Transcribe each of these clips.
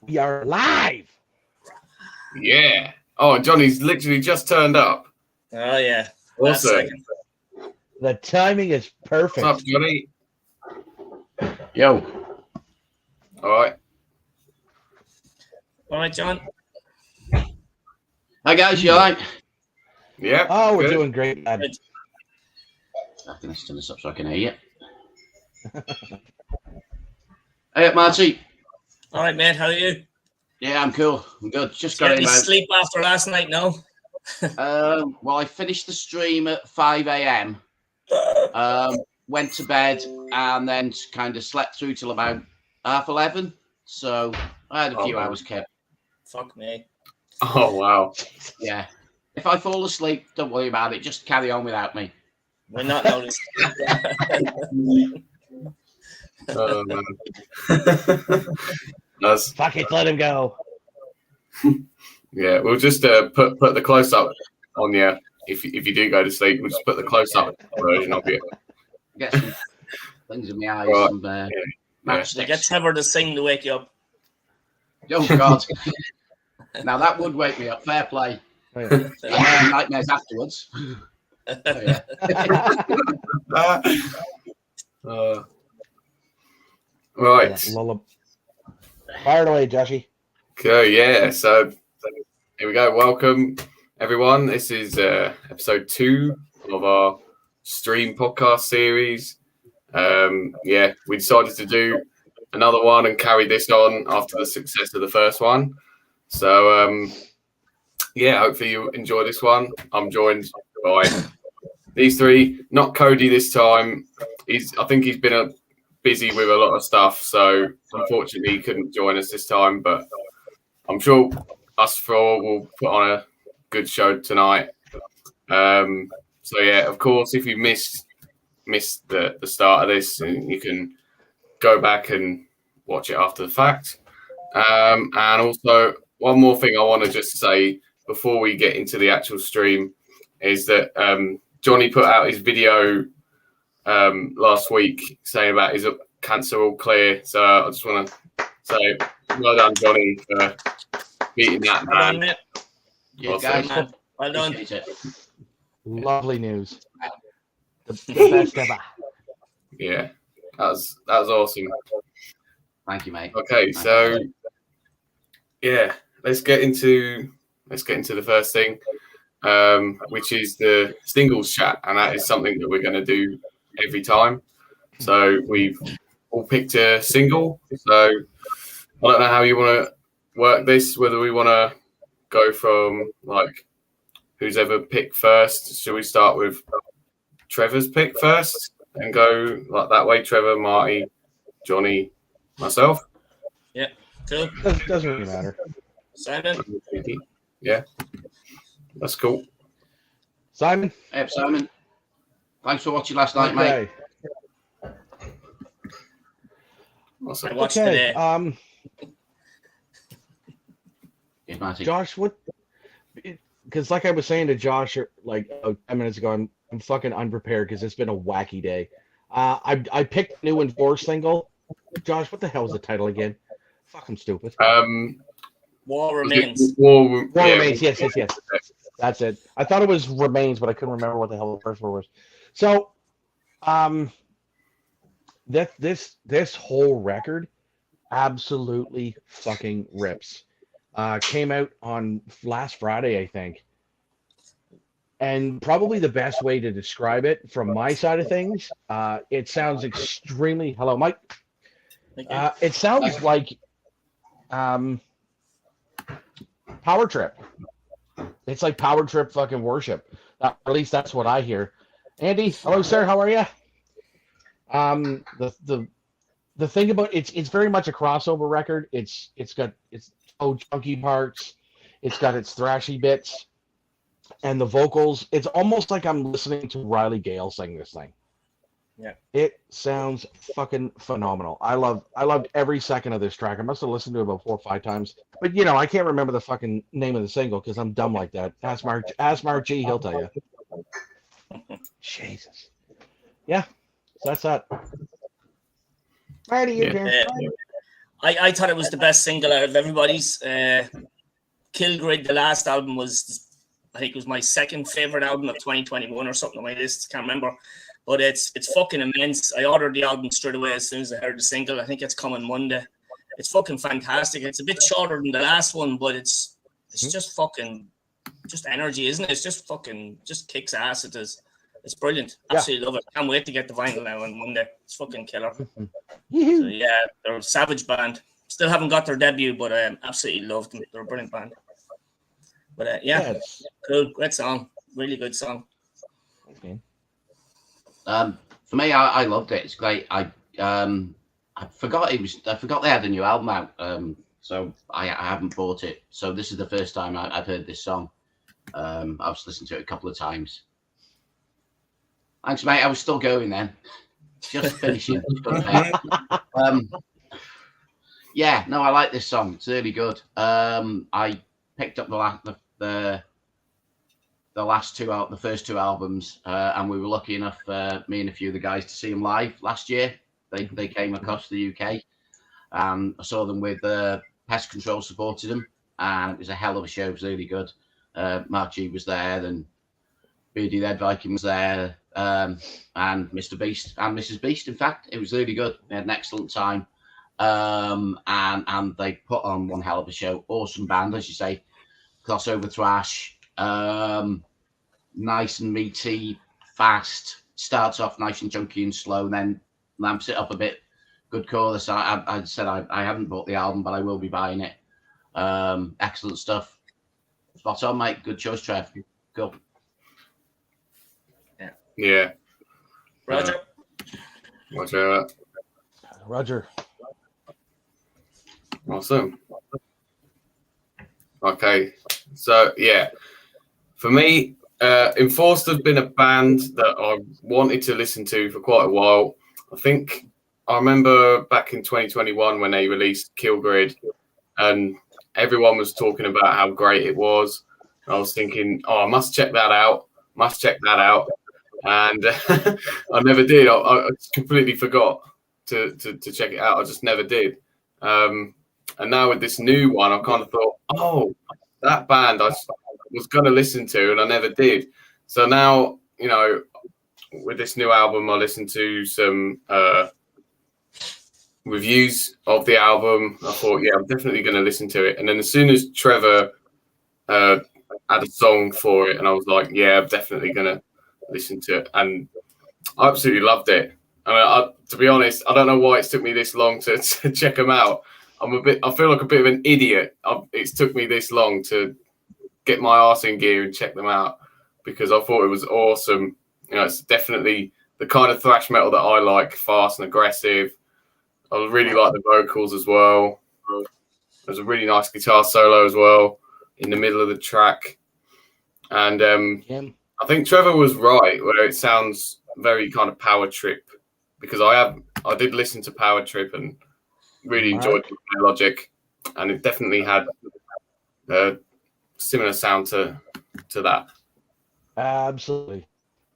We are live. Yeah. Oh, Johnny's literally just turned up. Oh, yeah. Awesome. The timing is perfect. What's up, Johnny? Yo. All right. All right, John. Hi, guys. You all right? Yeah. Oh, we're good. doing great, lad. Good. I can turn this up so I can hear you. Hey, Marty. All right, mate. How are you? Yeah, I'm cool. I'm good. Just Got got any in. sleep after last night? No. Well, I finished the stream at 5 a.m. Went to bed and then kind of slept through till about 11:30. So I had a few hours kept. Fuck me. Oh, wow. Yeah. If I fall asleep, don't worry about it. Just carry on without me. We're not noticed. Oh, man. That's, Fuck it, let him go. yeah, we'll just put the close up on you. If you do go to sleep, we'll just put the close up version of you. Get some things in my eyes. Right. Some Yeah. matchsticks. Get Trevor to sing to wake you up. Oh, God. Now, that would wake me up. Fair play. Oh, yeah. I have nightmares afterwards. Oh, yeah. Right. Lullaby. Fire it away, Joshy. Okay, yeah. So here we go. Welcome, everyone. This is episode 2 of our stream podcast series. Yeah, we decided to do another one and carry this on after the success of the first one. So, yeah, hopefully you enjoy this one. I'm joined by these three. Not Cody this time. I think he's been busy with a lot of stuff, so unfortunately he couldn't join us this time. But I'm sure us four will put on a good show tonight. So yeah, of course, if you missed the start of this, you can go back and watch it after the fact. And also, one more thing I want to just say before we get into the actual stream is that Johnny put out his video last week saying about his cancer all clear. So I just want to say well done, Johnny, for beating that Well done, man. mate. You Awesome. guys, Man. Well done. appreciate it. Lovely news. The best ever. Yeah, that was awesome. Thank you, mate. Okay, so yeah, let's get into the first thing, which is the singles chat, and that is something that we're going to do every time. So we've all picked a single. So I don't know how you want to work this. Whether we want to go from like who's ever picked first. Should we start with Trevor's pick first and go like that way? Trevor, Marty, Johnny, myself. Yeah, cool. Doesn't really matter. Simon. Yeah, that's cool. Simon? Hey, Simon. Thanks for watching last night, mate. Awesome. I watched Okay. today. Yes, Marty. Josh, what? Because like I was saying to Josh like 10 minutes ago, I'm fucking unprepared because it's been a wacky day. I picked a new Enforce single. Josh, what the hell is the title again? Fuck, I'm stupid. War Remains. War Remains. Yes. That's it. I thought it was Remains, but I couldn't remember what the hell the first word was. So, this whole record absolutely fucking rips. Came out on last Friday, I think. And probably the best way to describe it from my side of things, it sounds extremely. Hello, Mike. It sounds like Power Trip. It's like Power Trip fucking worship. At least that's what I hear. Andy, hello, sir. How are you? The thing about it's very much a crossover record. It's got its chunky parts. It's got its thrashy bits, and the vocals. It's almost like I'm listening to Riley Gale sing this thing. Yeah. It sounds fucking phenomenal. I loved every second of this track. I must have listened to it about 4 or 5 times. But I can't remember the fucking name of the single because I'm dumb like that. Ask Mark G, he'll tell you. Jesus. Yeah. So that's that. Marty, your turn. I thought it was the best single out of everybody's. Kilgrid, the last album, was, I think it was my second favorite album of 2021 or something on my list. Can't remember, but it's fucking immense. I ordered the album straight away as soon as I heard the single. I think it's coming Monday. It's fucking fantastic. It's a bit shorter than the last one, but it's just fucking just energy, isn't it? It's just fucking just kicks ass. It is. It's brilliant. Absolutely love it. Can't wait to get the vinyl now on Monday. It's fucking killer. So yeah, they're a savage band. Still haven't got their debut, but I absolutely loved them. They're a brilliant band. But cool, great song, really good song. Okay. For me, I loved it. It's great. I forgot they had a new album out. So I haven't bought it. So this is the first time I've heard this song. I've listened to it a couple of times. Thanks, mate. I was still going then. Just finishing. Yeah, no, I like this song. It's really good. I picked up the first two albums, and we were lucky enough, me and a few of the guys, to see them live last year. They came across the UK. I saw them with Pest Control supported them, and it was a hell of a show. It was really good. Mark G was there, and Beardy the Ed Viking was there, and Mr. Beast and Mrs. Beast. In fact, it was really good. We had an excellent time. And they put on one hell of a show. Awesome band, as you say. Crossover thrash, nice and meaty, fast. Starts off nice and chunky and slow, and then lamps it up a bit. Good chorus. I said I haven't bought the album, but I will be buying it. Excellent stuff. Spot on, mate. Good choice, Trev. Cool. Yeah. Roger. Roger. Awesome. Okay, so yeah, for me, Enforced have been a band that I wanted to listen to for quite a while. I think I remember back in 2021 when they released Kilgrid, and everyone was talking about how great it was. I was thinking, I must check that out. And I never did. I completely forgot to check it out. I just never did. And now with this new one, I kind of thought, that band I was going to listen to, and I never did. So now, with this new album, I listened to some reviews of the album. I thought, I'm definitely going to listen to it. And then as soon as Trevor had a song for it, and I was like, I'm definitely going to listen to it. And I absolutely loved it. I mean, to be honest, I don't know why it's took me this long to check them out. I feel like a bit of an idiot. It's took me this long to get my arse in gear and check them out, because I thought it was awesome. It's definitely the kind of thrash metal that I like, fast and aggressive. I really like the vocals as well. There's a really nice guitar solo as well in the middle of the track. And I think Trevor was right, where it sounds very kind of Power Trip, because I did listen to Power Trip and really enjoyed the Logic, and it definitely had a similar sound to that. Absolutely.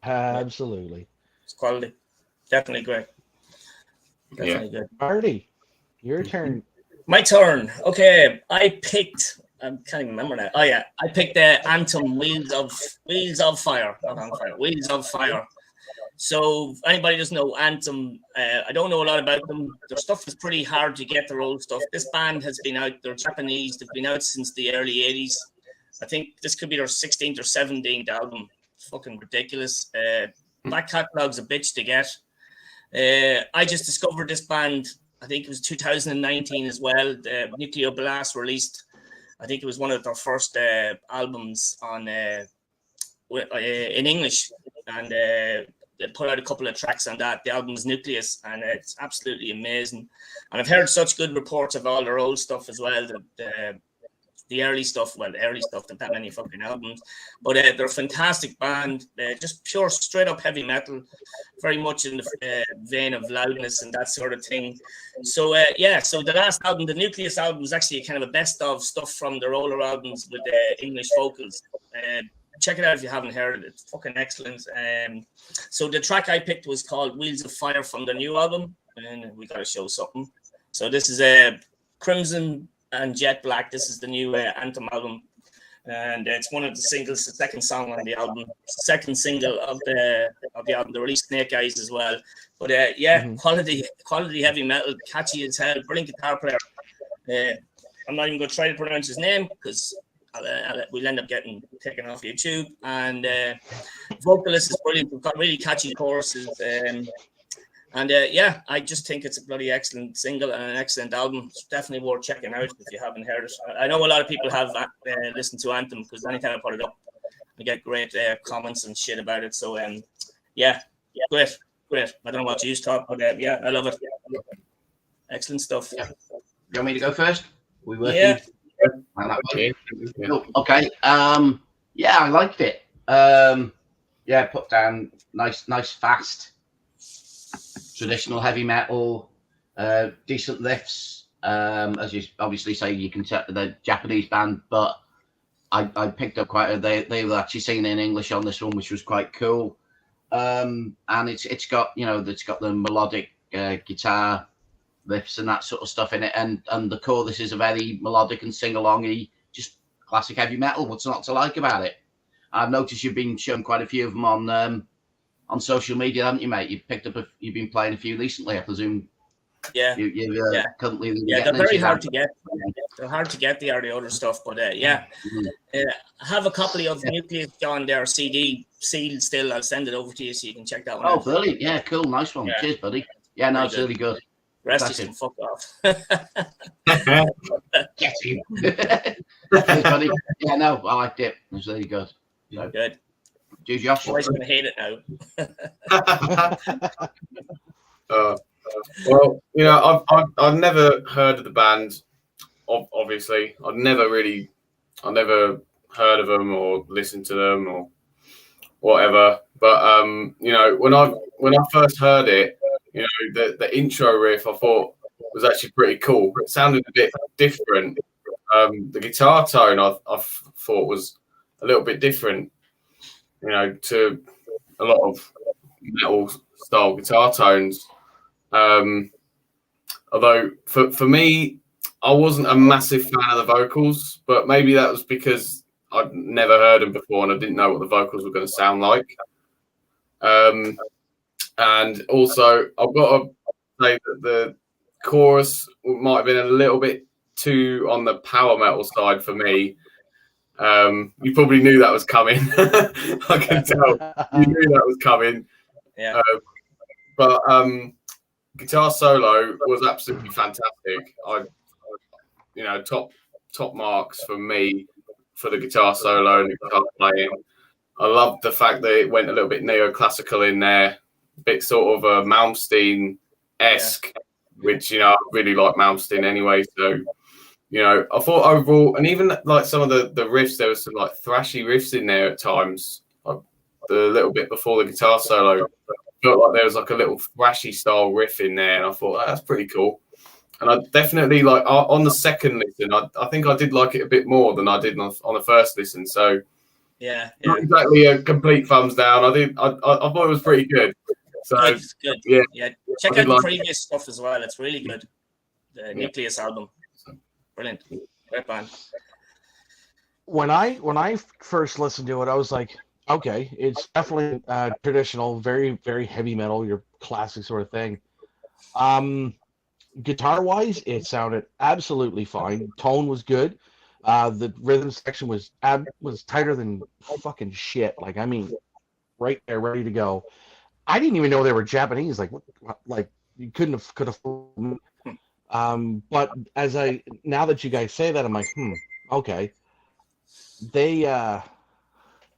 It's quality. Definitely great. Definitely good. Marty, your turn. My turn. Okay, I can't even remember now. Oh yeah, I picked the Anthem Wheels of Fire, not on fire. Wheels of Fire. So if anybody doesn't know Anthem, I don't know a lot about them. Their stuff is pretty hard to get, their old stuff. This band has been out, they're Japanese, they've been out since the early 80s. I think this could be their 16th or 17th album. It's fucking ridiculous. Back catalog's a bitch to get. I just discovered this band, I think it was 2019 as well. The Nuclear Blast released, I think it was one of their first albums on in English, and they put out a couple of tracks on that. The album is Nucleus, and it's absolutely amazing. And I've heard such good reports of all their old stuff as well. The early stuff, not that many fucking albums, but they're a fantastic band. Just pure, straight up heavy metal, very much in the vein of loudness and that sort of thing. So so the last album, the Nucleus album, was actually kind of a best of stuff from their older albums with English vocals. Check it out if you haven't heard it. It's fucking excellent. So the track I picked was called Wheels of Fire from the new album, and we got to show something. So this is Crimson and Jet Black. This is the new Anthem album, and it's one of the singles, the second song on the album, second single of the album. They released Snake Eyes as well. But quality heavy metal, catchy as hell, brilliant guitar player. I'm not even going to try to pronounce his name because we'll end up getting taken off YouTube. And vocalist is brilliant. We've got really catchy choruses. I just think it's a bloody excellent single and an excellent album. It's definitely worth checking out if you haven't heard it. I know a lot of people have listened to Anthem because anytime I put it up, I get great comments and shit about it. So, great. I don't know what you talk, but I love it. Excellent stuff. Yeah. You want me to go first? We working? Yeah. Okay. I liked it. Put down nice, fast, traditional heavy metal, decent riffs. As you obviously say, you can tell the Japanese band, but I picked up they were actually singing in English on this one, which was quite cool. And it's got the melodic guitar riffs and that sort of stuff in it, and the chorus is a very melodic and sing-alongy, just classic heavy metal. What's not to like about it? I've noticed you've been showing quite a few of them on social media, haven't you, mate? You've been playing a few recently, I presume. Yeah. Currently. Yeah, they're very hard to get. They're hard to get the other stuff, but I have a copy of Nucleus John there CD sealed still. I'll send it over to you so you can check that one out. Oh, brilliant! Yeah, cool, nice one. Yeah. Cheers, buddy. Yeah, no, it's really good. Rest you can fuck off. Get you. Cheers, buddy. Yeah, no, I liked it. It was really good. Good. Do Josh? Boys gonna hate it now. Well, I've never heard of the band. Obviously, I've never heard of them or listened to them or whatever. But when I first heard it, the intro riff I thought was actually pretty cool. It sounded a bit different. The guitar tone I thought was a little bit different, to a lot of metal style guitar tones. Although for me, I wasn't a massive fan of the vocals, but maybe that was because I'd never heard them before and I didn't know what the vocals were going to sound like. And also, I've got to say that the chorus might have been a little bit too on the power metal side for me. You probably knew that was coming. I can tell you knew that was coming. Yeah. But guitar solo was absolutely fantastic. Top marks for me for the guitar solo and the guitar playing. I loved the fact that it went a little bit neoclassical in there, a bit sort of Malmsteen-esque, which I really like Malmsteen anyway. So I thought overall, and even like some of the riffs, there was some like thrashy riffs in there at times. Like the little bit before the guitar solo, felt like there was like a little thrashy style riff in there, and I thought that's pretty cool. And I definitely like on the second listen, I think I did like it a bit more than I did on the first listen. So not exactly a complete thumbs down. I thought it was pretty good. So good. Yeah. Check out the previous stuff as well. It's really good. The Nucleus album, brilliant. Great band. When I first listened to it, I was like, okay, it's definitely traditional, very, very heavy metal, your classic sort of thing. Guitar-wise, it sounded absolutely fine. Tone was good. The rhythm section was tighter than fucking shit. Like, I mean, right there, ready to go. I didn't even know they were Japanese. Like, what? Like, you could have. But now that you guys say that, I'm like, okay. They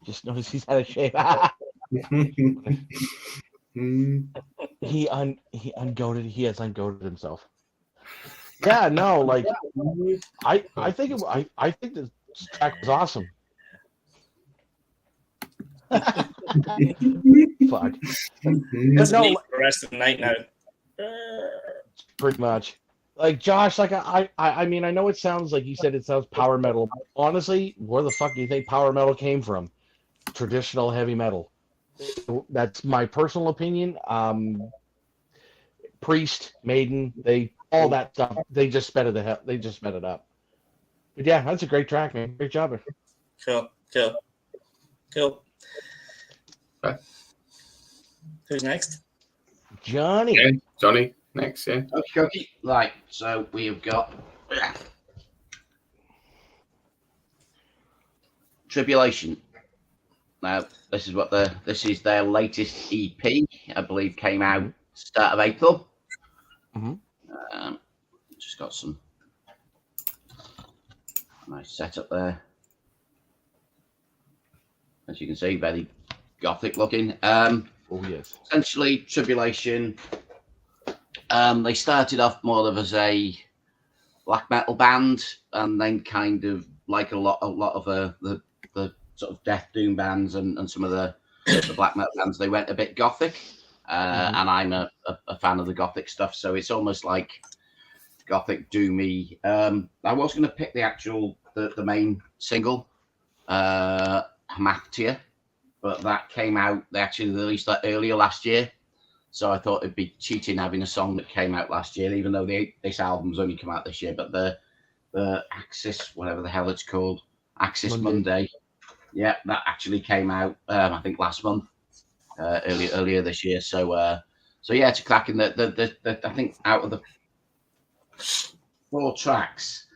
just noticed he's out of shape. He has ungoated himself. Yeah, no, like I think this track was awesome. Fuck. That's no the rest of the night now. Pretty much. Like Josh, like I mean, I know it sounds like you said it sounds power metal. Honestly, where the fuck do you think power metal came from? Traditional heavy metal. That's my personal opinion. Priest, Maiden, they all that stuff. They just sped it up. But yeah, that's a great track, man. Great job. Cool. Okay. Who's next? Johnny. Yeah, Johnny next. Yeah. Okay. Right. So we have got Tribulation. Now this is their latest EP. I believe came out start of April. Mm-hmm. Just got some nice setup there. As you can see, very gothic looking. Oh yes. Essentially, Tribulation. They started off more of as a black metal band, and then kind of like a lot of the sort of death doom bands and some of the black metal bands, they went a bit gothic. And I'm a fan of the gothic stuff, so it's almost like gothic doomy. I was going to pick the main single, Hamatia, but that came out. They actually released that earlier last year, so I thought it'd be cheating having a song that came out last year, even though this album's only come out this year. But the Axis, whatever the hell it's called, Axis Monday, yeah, that actually came out. I think last month. Earlier this year, so yeah, it's a cracking. I think out of the 4 tracks,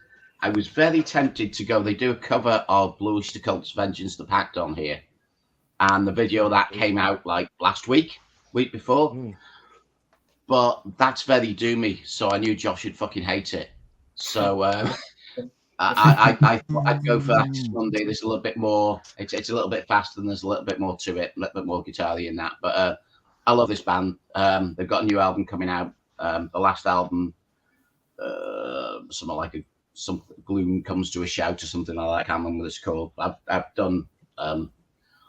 I was very tempted to go. They do a cover of Bluish the Cult's Vengeance the Pact on here, and the video that came out like last week before. But that's very doomy, so I knew Josh would fucking hate it. So I'd go for Axis Monday. There's a little bit more. It's a little bit faster, and there's a little bit more to it, a little bit more guitar-y in that. But I love this band. They've got a new album coming out. The last album, something like some gloom comes to a shout or something like that. I can't remember what it's called. I've done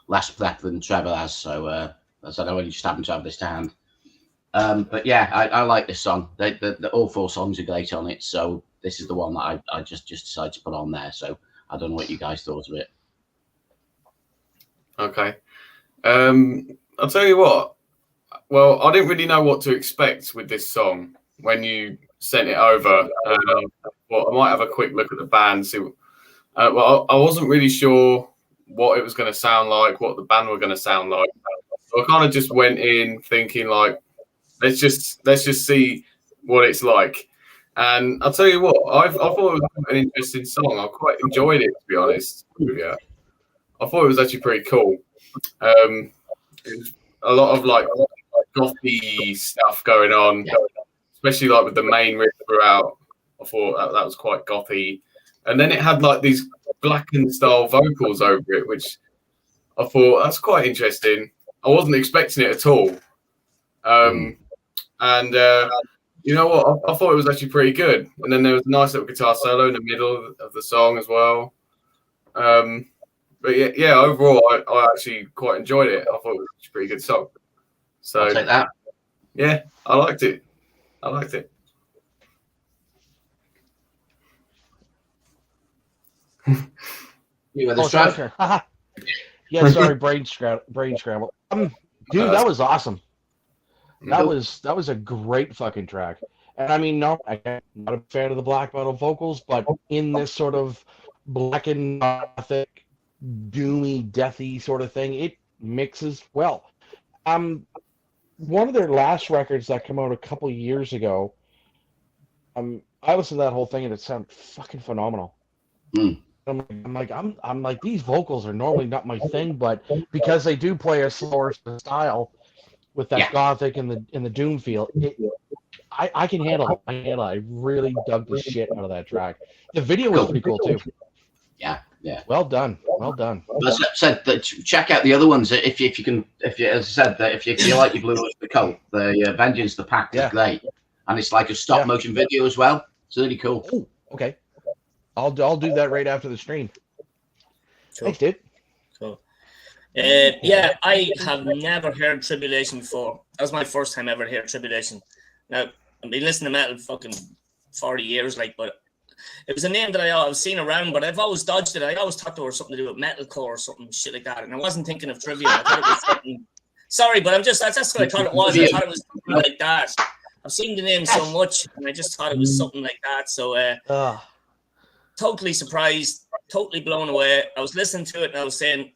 less prep than Trevor has, so as I know, I just happen to have this to hand. But yeah, I like this song. All 4 songs are great on it, so this is the one that I just decided to put on there. So I don't know what you guys thought of it. Okay. I'll tell you what. Well, I didn't really know what to expect with this song when you sent it over. Well, I might have a quick look at the band. See. Well, I wasn't really sure what it was going to sound like, what the band were going to sound like. So I kind of just went in thinking like, let's just see what it's like. And I'll tell you what, I thought it was an interesting song. I quite enjoyed it, to be honest with you. I thought it was actually pretty cool. It was a lot of like gothy stuff going on, especially like with the main riff throughout. I thought that was quite gothy. And then it had like these blackened style vocals over it, which I thought that's quite interesting. I wasn't expecting it at all. You know what? I thought it was actually pretty good. And then there was a nice little guitar solo in the middle of the song as well. But yeah, overall, I actually quite enjoyed it. I thought it was a pretty good song. So I'll take that. Yeah, I liked it. You with us, Trev? Yeah, sorry, brain scramble. Dude, that was awesome. That was a great fucking track. And I mean, no, I'm not a fan of the black metal vocals, but in this sort of black and gothic, doomy, deathy sort of thing, it mixes well. One of their last records that came out a couple years ago, I listened to that whole thing and it sounded fucking phenomenal. I'm like, these vocals are normally not my thing, but because they do play a slower style with that gothic and the doom feel, I can handle it. I really dug the shit out of that track. The video was pretty cool too. Yeah. Well done. As I said, check out the other ones if you can. As I said, that if you feel like you blew up the cult, the Vengeance, the Pact is great, and it's like a stop motion video as well. It's really cool. Ooh, okay. I'll do that right after the stream. Cool. Thanks, dude. Cool. Yeah, I have never heard Tribulation before. That was my first time ever hearing Tribulation. Now, I've been listening to metal fucking 40 years, but it was a name that I've seen around, but I've always dodged it. I always thought it was something to do with metalcore or something shit like that, and I wasn't thinking of Trivium. I thought it was something. Sorry, but that's what I thought it was. I thought it was something like that. I've seen the name so much, and I just thought it was something like that. So totally surprised, totally blown away. I was listening to it, and I was saying,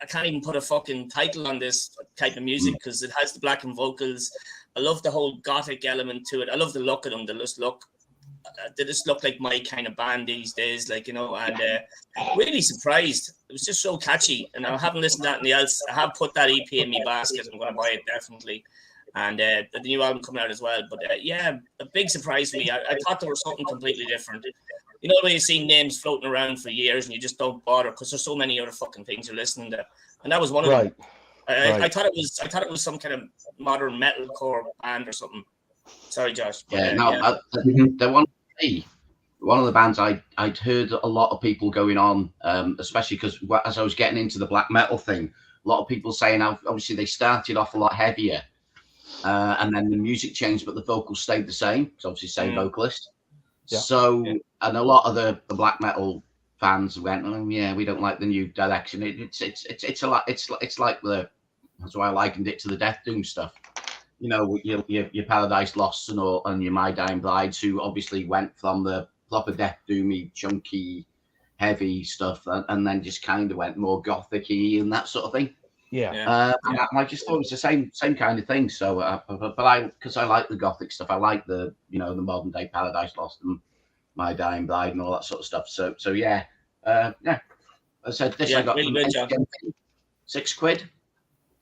I can't even put a fucking title on this type of music because it has the blackened vocals. I love the whole gothic element to it. I love the look of them. They just look like my kind of band these days, like, you know, and really surprised. It was just so catchy, and I haven't listened to anything else. I have put that EP in my basket. I'm going to buy it definitely, and the new album coming out as well. But yeah, a big surprise for me. I thought there was something completely different. You know, when you see names floating around for years and you just don't bother because there's so many other fucking things you're listening to, and that was one of them. I thought it was some kind of modern metalcore band or something. Sorry, Josh. They're one of the bands I'd heard a lot of people going on, especially because as I was getting into the black metal thing, a lot of people saying obviously they started off a lot heavier, and then the music changed, but the vocals stayed the same. It's obviously same vocalist. Yeah. So, and a lot of the black metal fans went, oh, yeah, we don't like the new direction. It's like that's why I likened it to the Death Doom stuff. You know, your Paradise Lost and your My Dying Brides, who obviously went from the proper Death Doomy, chunky, heavy stuff, and then just kind of went more gothic-y and that sort of thing. Yeah. I just thought it was the same kind of thing. So, because I like the gothic stuff, I like the the modern day Paradise Lost and My Dying Bride and all that sort of stuff. So yeah. I said this. I got really good, John. £6.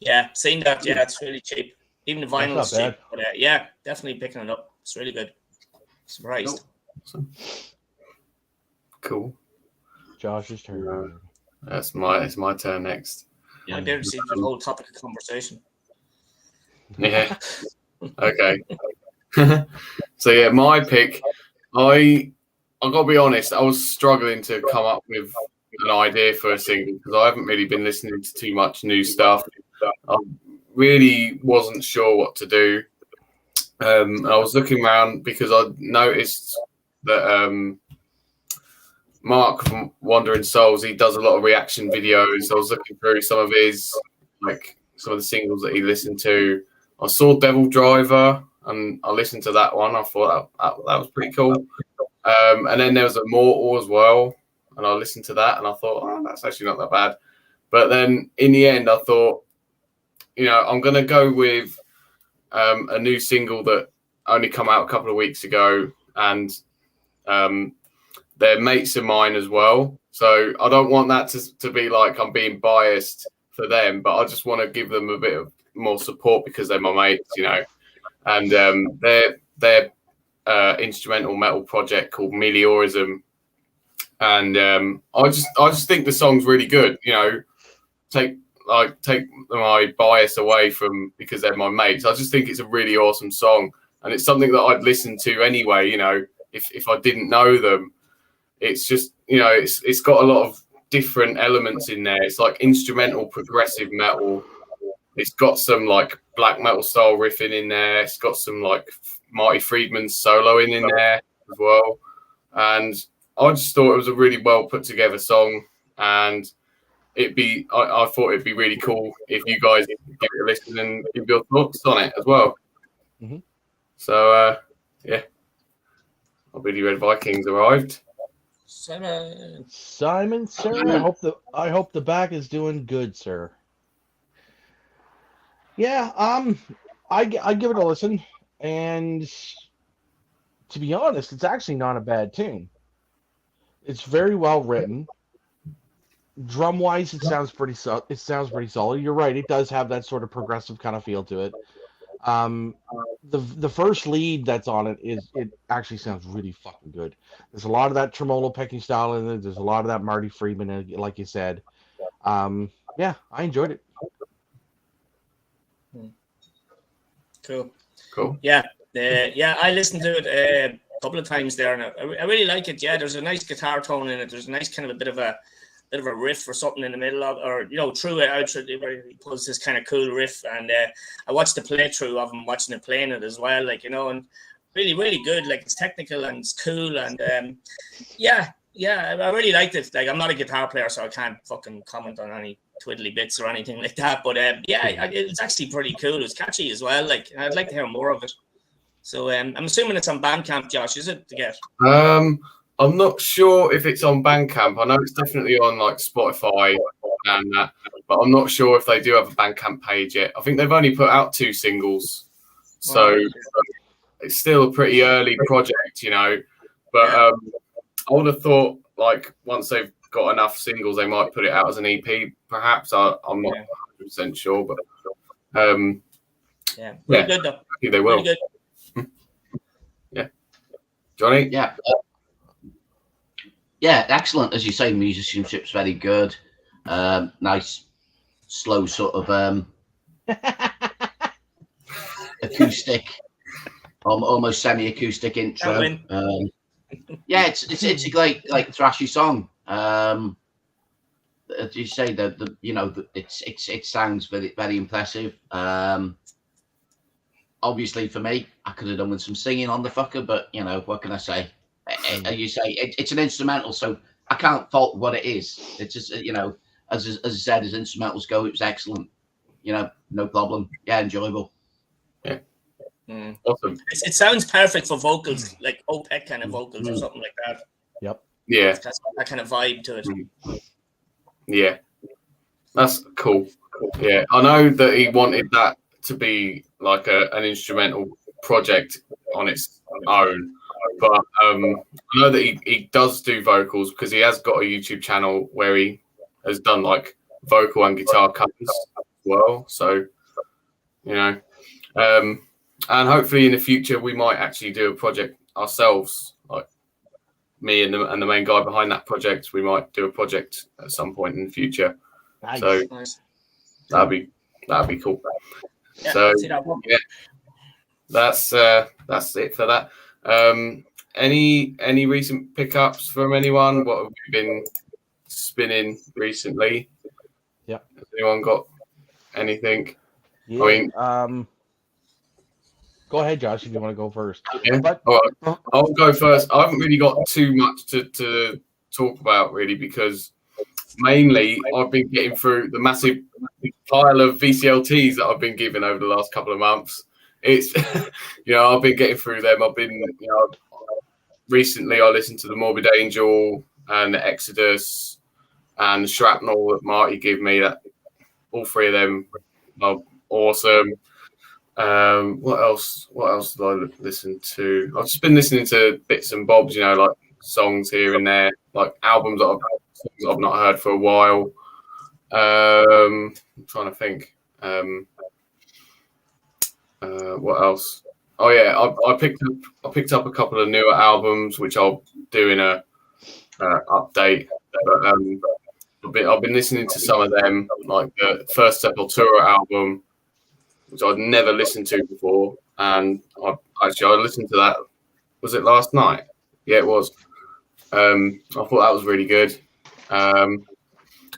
Yeah, seen that. Yeah, it's really cheap. Even the vinyl is cheap. But yeah, definitely picking it up. It's really good. Surprised. Cool. Josh's turn. It's my turn next. Yeah, I dare see the whole topic of conversation. Yeah. Okay. So yeah, my pick. I gotta be honest. I was struggling to come up with an idea for a single because I haven't really been listening to too much new stuff. I really wasn't sure what to do. I was looking around because I noticed that Mark from Wandering Souls, he does a lot of reaction videos. I was looking through some of some of the singles that he listened to. I saw Devil Driver and I listened to that one. I thought that was pretty cool. And then there was Immortal as well, and I listened to that and I thought, oh, that's actually not that bad. But then in the end, I thought, I'm going to go with a new single that only come out a couple of weeks ago, and they're mates of mine as well. So I don't want that to be like I'm being biased for them, but I just want to give them a bit of more support because they're my mates, And their instrumental metal project called Meliorism, and I just think the song's really good. Take my bias away from because they're my mates. I just think it's a really awesome song, and it's something that I'd listen to anyway. If I didn't know them. It's just, it's got a lot of different elements in there. It's like instrumental progressive metal. It's got some like black metal style riffing in there. It's got some like Marty Friedman's soloing in there as well. And I just thought it was a really well put together song. And I thought it'd be really cool if you guys give it a listen and give your thoughts on it as well. Mm-hmm. So, yeah. Our Billy Red Vikings arrived. Simon, sir. I hope the back is doing good, sir. Yeah, I give it a listen, and to be honest, it's actually not a bad tune. It's very well written. Drum wise, it sounds pretty solid. You're right; it does have that sort of progressive kind of feel to it. The first lead that's on it actually sounds really fucking good. There's a lot of that tremolo picking style in it. There's a lot of that Marty Friedman, like you said. Yeah, I enjoyed it. Cool. Yeah, I listened to it a couple of times there, and I really like it. Yeah, there's a nice guitar tone in it. There's a nice kind of a bit of a riff or something in the middle of, or through it out, where he pulls this kind of cool riff. And I watched the playthrough of him watching it playing it as well, and really, really good. Like, it's technical and it's cool, and yeah, I really liked it. Like, I'm not a guitar player, so I can't fucking comment on any twiddly bits or anything like that. But it's actually pretty cool. It's catchy as well. Like, I'd like to hear more of it. So I'm assuming it's on Bandcamp, Josh, is it, to get? I'm not sure if it's on Bandcamp. I know it's definitely on like Spotify and that, but I'm not sure if they do have a Bandcamp page yet. I think they've only put out 2 singles, so it's still a pretty early project, you know. But I would have thought like once they've got enough singles, they might put it out as an EP. Perhaps I'm not 100% sure, but Very good though. I think they will. Very good. Yeah, Johnny. Yeah, excellent. As you say, musicianship's very good. Nice, slow sort of acoustic, almost semi-acoustic intro. Yeah, it's a great like thrashy song. As you say, it sounds very impressive. Obviously, for me, I could have done with some singing on the fucker, but you know what can I say? As you say, it's an instrumental, so I can't fault what it is. It's just as I said, as instrumentals go, it was excellent. You know, no problem. Yeah, enjoyable. Yeah. Awesome. It sounds perfect for vocals, like OPEC kind of vocals or something like that. Yep. Yeah. It's got that kind of vibe to it. Yeah. That's cool. Yeah. I know that he wanted that to be like an instrumental project on its own, but I know that he does do vocals because he has got a YouTube channel where he has done like vocal and guitar covers as well. So, you know, and hopefully in the future we might actually do a project ourselves, like me and the main guy behind that project. We might do a project at some point in the future. Nice. So that'd be cool. Yeah, So that that's it for that. Any recent pickups from anyone? What have you been spinning recently? Yep. Has anyone got anything? Yeah. I mean, go ahead, Josh, if you want to go first. Yeah. All right. I'll go first. I haven't really got too much to talk about really because mainly I've been getting through the massive pile of VCLTs that I've been given over the last couple of months. It's I've been getting through them. I've been recently I listened to the Morbid Angel and the Exodus and the Shrapnel that Marty gave me. That all 3 of them are awesome. What else did I listen to? I've just been listening to bits and bobs, like songs here and there, like albums that I've not heard for a while. I'm trying to think. What else? Oh yeah, I picked up a couple of newer albums which I'll do in a update. But I've been listening to some of them, like the first Sepultura album, which I'd never listened to before, and I listened to that. Was it last night? Yeah, it was. I thought that was really good.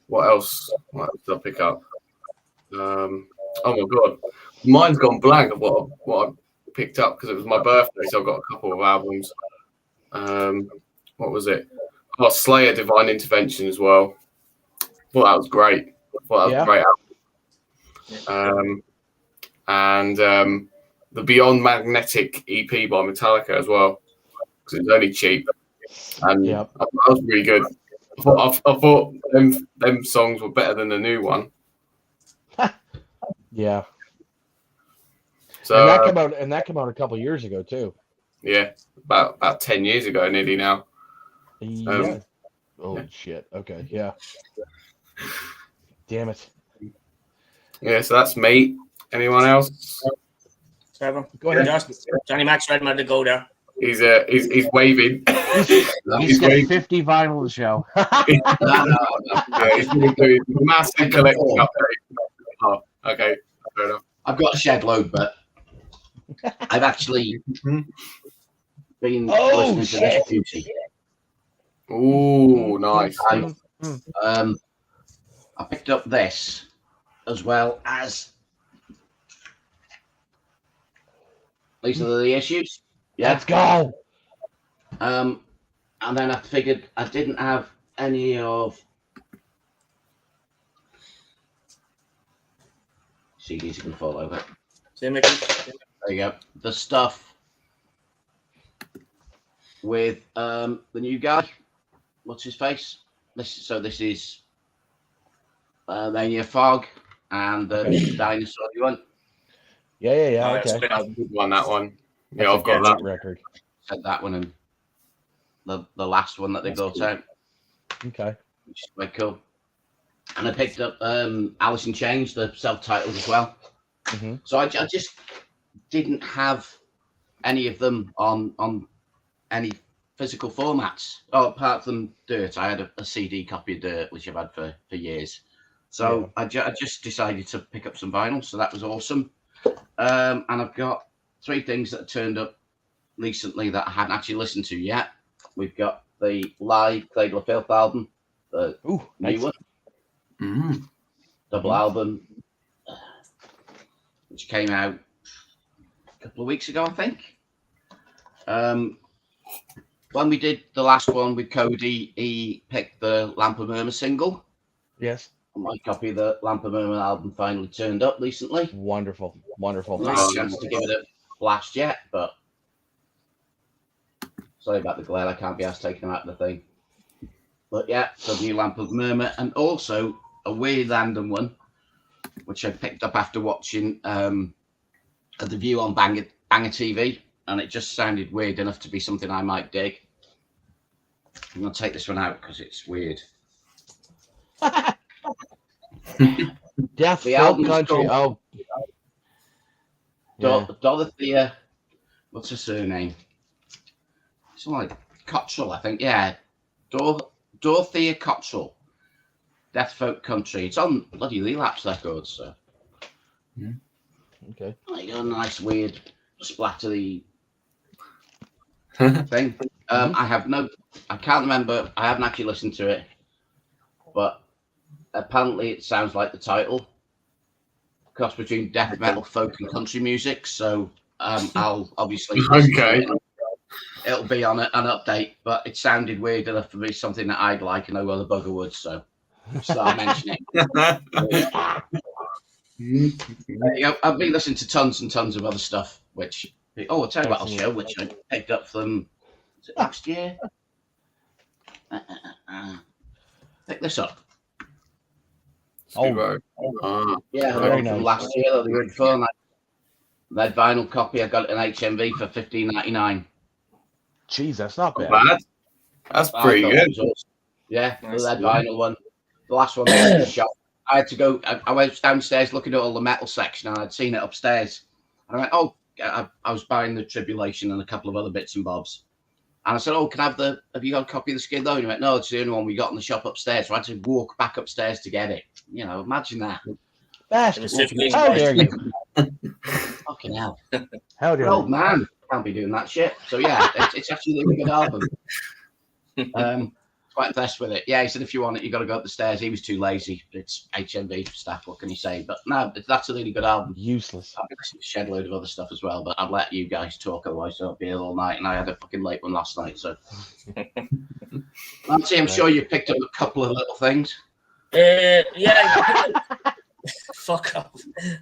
What else did I pick up? Oh my god, mine's gone blank of what I picked up because it was my birthday, so I've got a couple of albums. What was it? Oh, Slayer Divine Intervention as well. Thought that was great. Thought that was a great album. And the Beyond Magnetic EP by Metallica as well, because it was only cheap, and that was really good. I thought them songs were better than the new one. Yeah. So and that came out a couple years ago too. Yeah, about 10 years ago, nearly now. Yeah. Shit. Okay. Yeah. Damn it. Yeah. So that's me. Anyone else? Trevor, go ahead. Johnny Mac's ready to go there. He's waving. He's got 50 vinyl to show. Yeah, he's going to do his massive collection update. Oh, okay, fair enough. I've got a shed load, but I've actually been listening to this beauty. Ooh, nice. I picked up this as well as these are the issues. Yeah. Let's go. And then I figured I didn't have any of CDs you can fall over. There you go. The stuff with the new guy. What's his face? This is Mania Fog and the Mr. Dinosaur. You want? Yeah. That's Okay. a good one, that one. Yeah, That's I've got a that. great record. Said that one and the last one that they That's brought cool. out, Okay. which is quite cool. And I picked up Alice in Chains, the self-titled as well. Mm-hmm. So I just didn't have any of them on any physical formats. Oh, apart from Dirt, I had a CD copy of Dirt, which I've had for years. So I just decided to pick up some vinyl. So that was awesome. And I've got 3 things that turned up recently that I hadn't actually listened to yet. We've got the live Cradle of Filth album, the Ooh, new nice. one, double album, which came out a couple of weeks ago, I think. When we did the last one with Cody, he picked the Lamp of Murmur single. Yes. My copy of the Lamp of Murmur album finally turned up recently. Wonderful. Not had a chance to give it a blast yet, but sorry about the glare. I can't be asked taking them out of the thing. But yeah, so the new Lamp of Murmur, and also a weird random one, which I picked up after watching The View on Banger TV, and it just sounded weird enough to be something I might dig. I'm going to take this one out because it's weird. Death The Folk album's Country. called- Yeah. Dorothea, what's her surname? Something like Cottrell, I think. Yeah, Dorothea Cottrell. Death Folk Country. It's on bloody Relapse Records, so. Okay. Like a nice weird splattery thing. I can't remember. I haven't actually listened to it, but apparently it sounds like the title. Cross between death metal, folk, and country music. So I'll obviously listen to it. It'll be on an update, but it sounded weird enough for me, something that I'd like, and no other bugger would. So start mentioning it. I've been listening to tons and tons of other stuff, which I'll tell you what I'll show, which I picked up from last year. Pick this up. Yeah, very from nice. last year or the year before. That vinyl copy, I got it in HMV for $15.99. Jeez, that's not bad. That's pretty good. Awesome. Yeah, Nice. that vinyl one. The last one was in the shop. I had to go. I went downstairs looking at all the metal section, and I'd seen it upstairs. And I went, "Oh, I was buying the Tribulation and a couple of other bits and bobs." And I said, "Oh, have you got a copy of the Skid Row?" And he went, "No, it's the only one we got in the shop upstairs." So I had to walk back upstairs to get it. You know, imagine that. Bastard. $15. How dare you? Fucking hell. How dare Old you? man can't be doing that shit. So yeah, it's actually a really good album. Quite impressed with it. Yeah, he said if you want it, you got to go up the stairs. He was too lazy. It's HMV staff. What can you say? But no, that's a really good album. Useless. I've listened to a shed load of other stuff as well, but I'll let you guys talk, otherwise I'll be here all night. And I had a fucking late one last night, so. Nancy, I'm sure you picked up a couple of little things. Yeah. Fuck off.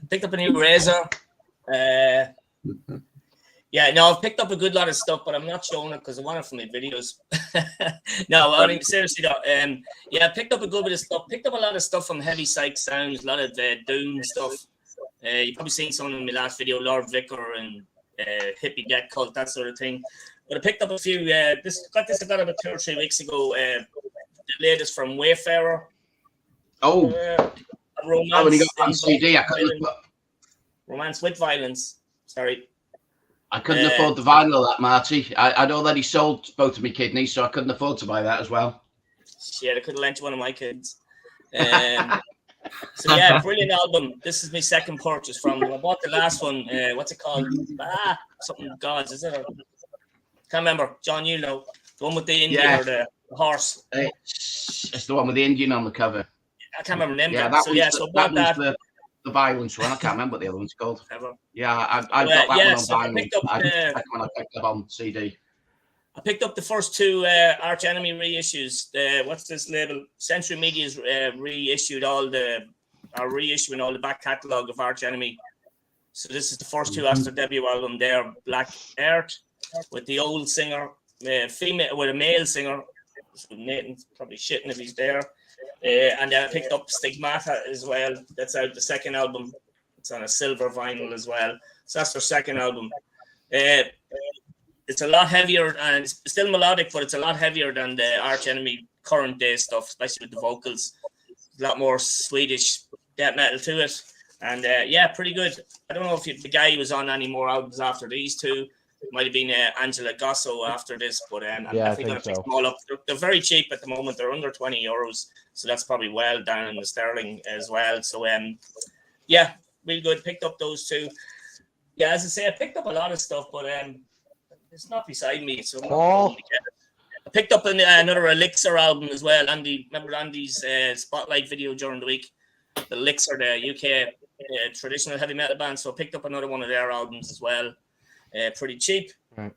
Picked up a new razor. Yeah, no, I've picked up a good lot of stuff, but I'm not showing it because I want it for my videos. No, I mean, seriously though. Yeah, I picked up a good bit of stuff. Picked up a lot of stuff from Heavy Psych Sounds, a lot of Doom stuff. You've probably seen some in my last video, Lord Vicar and Hippie Death Cult, that sort of thing. But I picked up a few. I got about 2 or 3 weeks ago. The latest from Wayfarer. Oh, Romance. when you got on CD, Romance with Violence. Sorry. I couldn't afford the vinyl of that, Marty. I'd already sold both of my kidneys, so I couldn't afford to buy that as well. Shit, I could have lent you one of my kids. So yeah, brilliant album. This is my second purchase from them. I bought the last one. What's it called? Something gods, is it? Can't remember. John, you know. The one with the Indian or the horse. It's the one with the Indian on the cover. I can't remember the name. Yeah, so I bought that. The violence one. I can't remember what the other one's called. Yeah, I got that one on vinyl. I picked up on CD. I picked up the first 2 Arch Enemy reissues. What's this label? Century Media's reissuing all the back catalogue of Arch Enemy. So this is the first 2 after debut album there, Black Earth, with the old singer female with a male singer. So Nathan's probably shitting if he's there. And I picked up Stigmata as well. That's out the second album. It's on a silver vinyl as well. So that's their second album. It's a lot heavier and it's still melodic, but it's a lot heavier than the Arch Enemy current day stuff, especially with the vocals. A lot more Swedish death metal to it. And pretty good. I don't know if the guy was on any more albums after these two. It might have been Angela Gosso after this, but I'm definitely going to pick them all up. They're very cheap at the moment. They're under €20, so that's probably well down in the sterling as well. So, really good. Picked up those two. Yeah, as I say, I picked up a lot of stuff, but it's not beside me, so I'm not going to get it. I picked up another Elixir album as well. Remember Andy's Spotlight video during the week? The Elixir, the UK traditional heavy metal band. So I picked up another one of their albums as well. Pretty cheap. Right.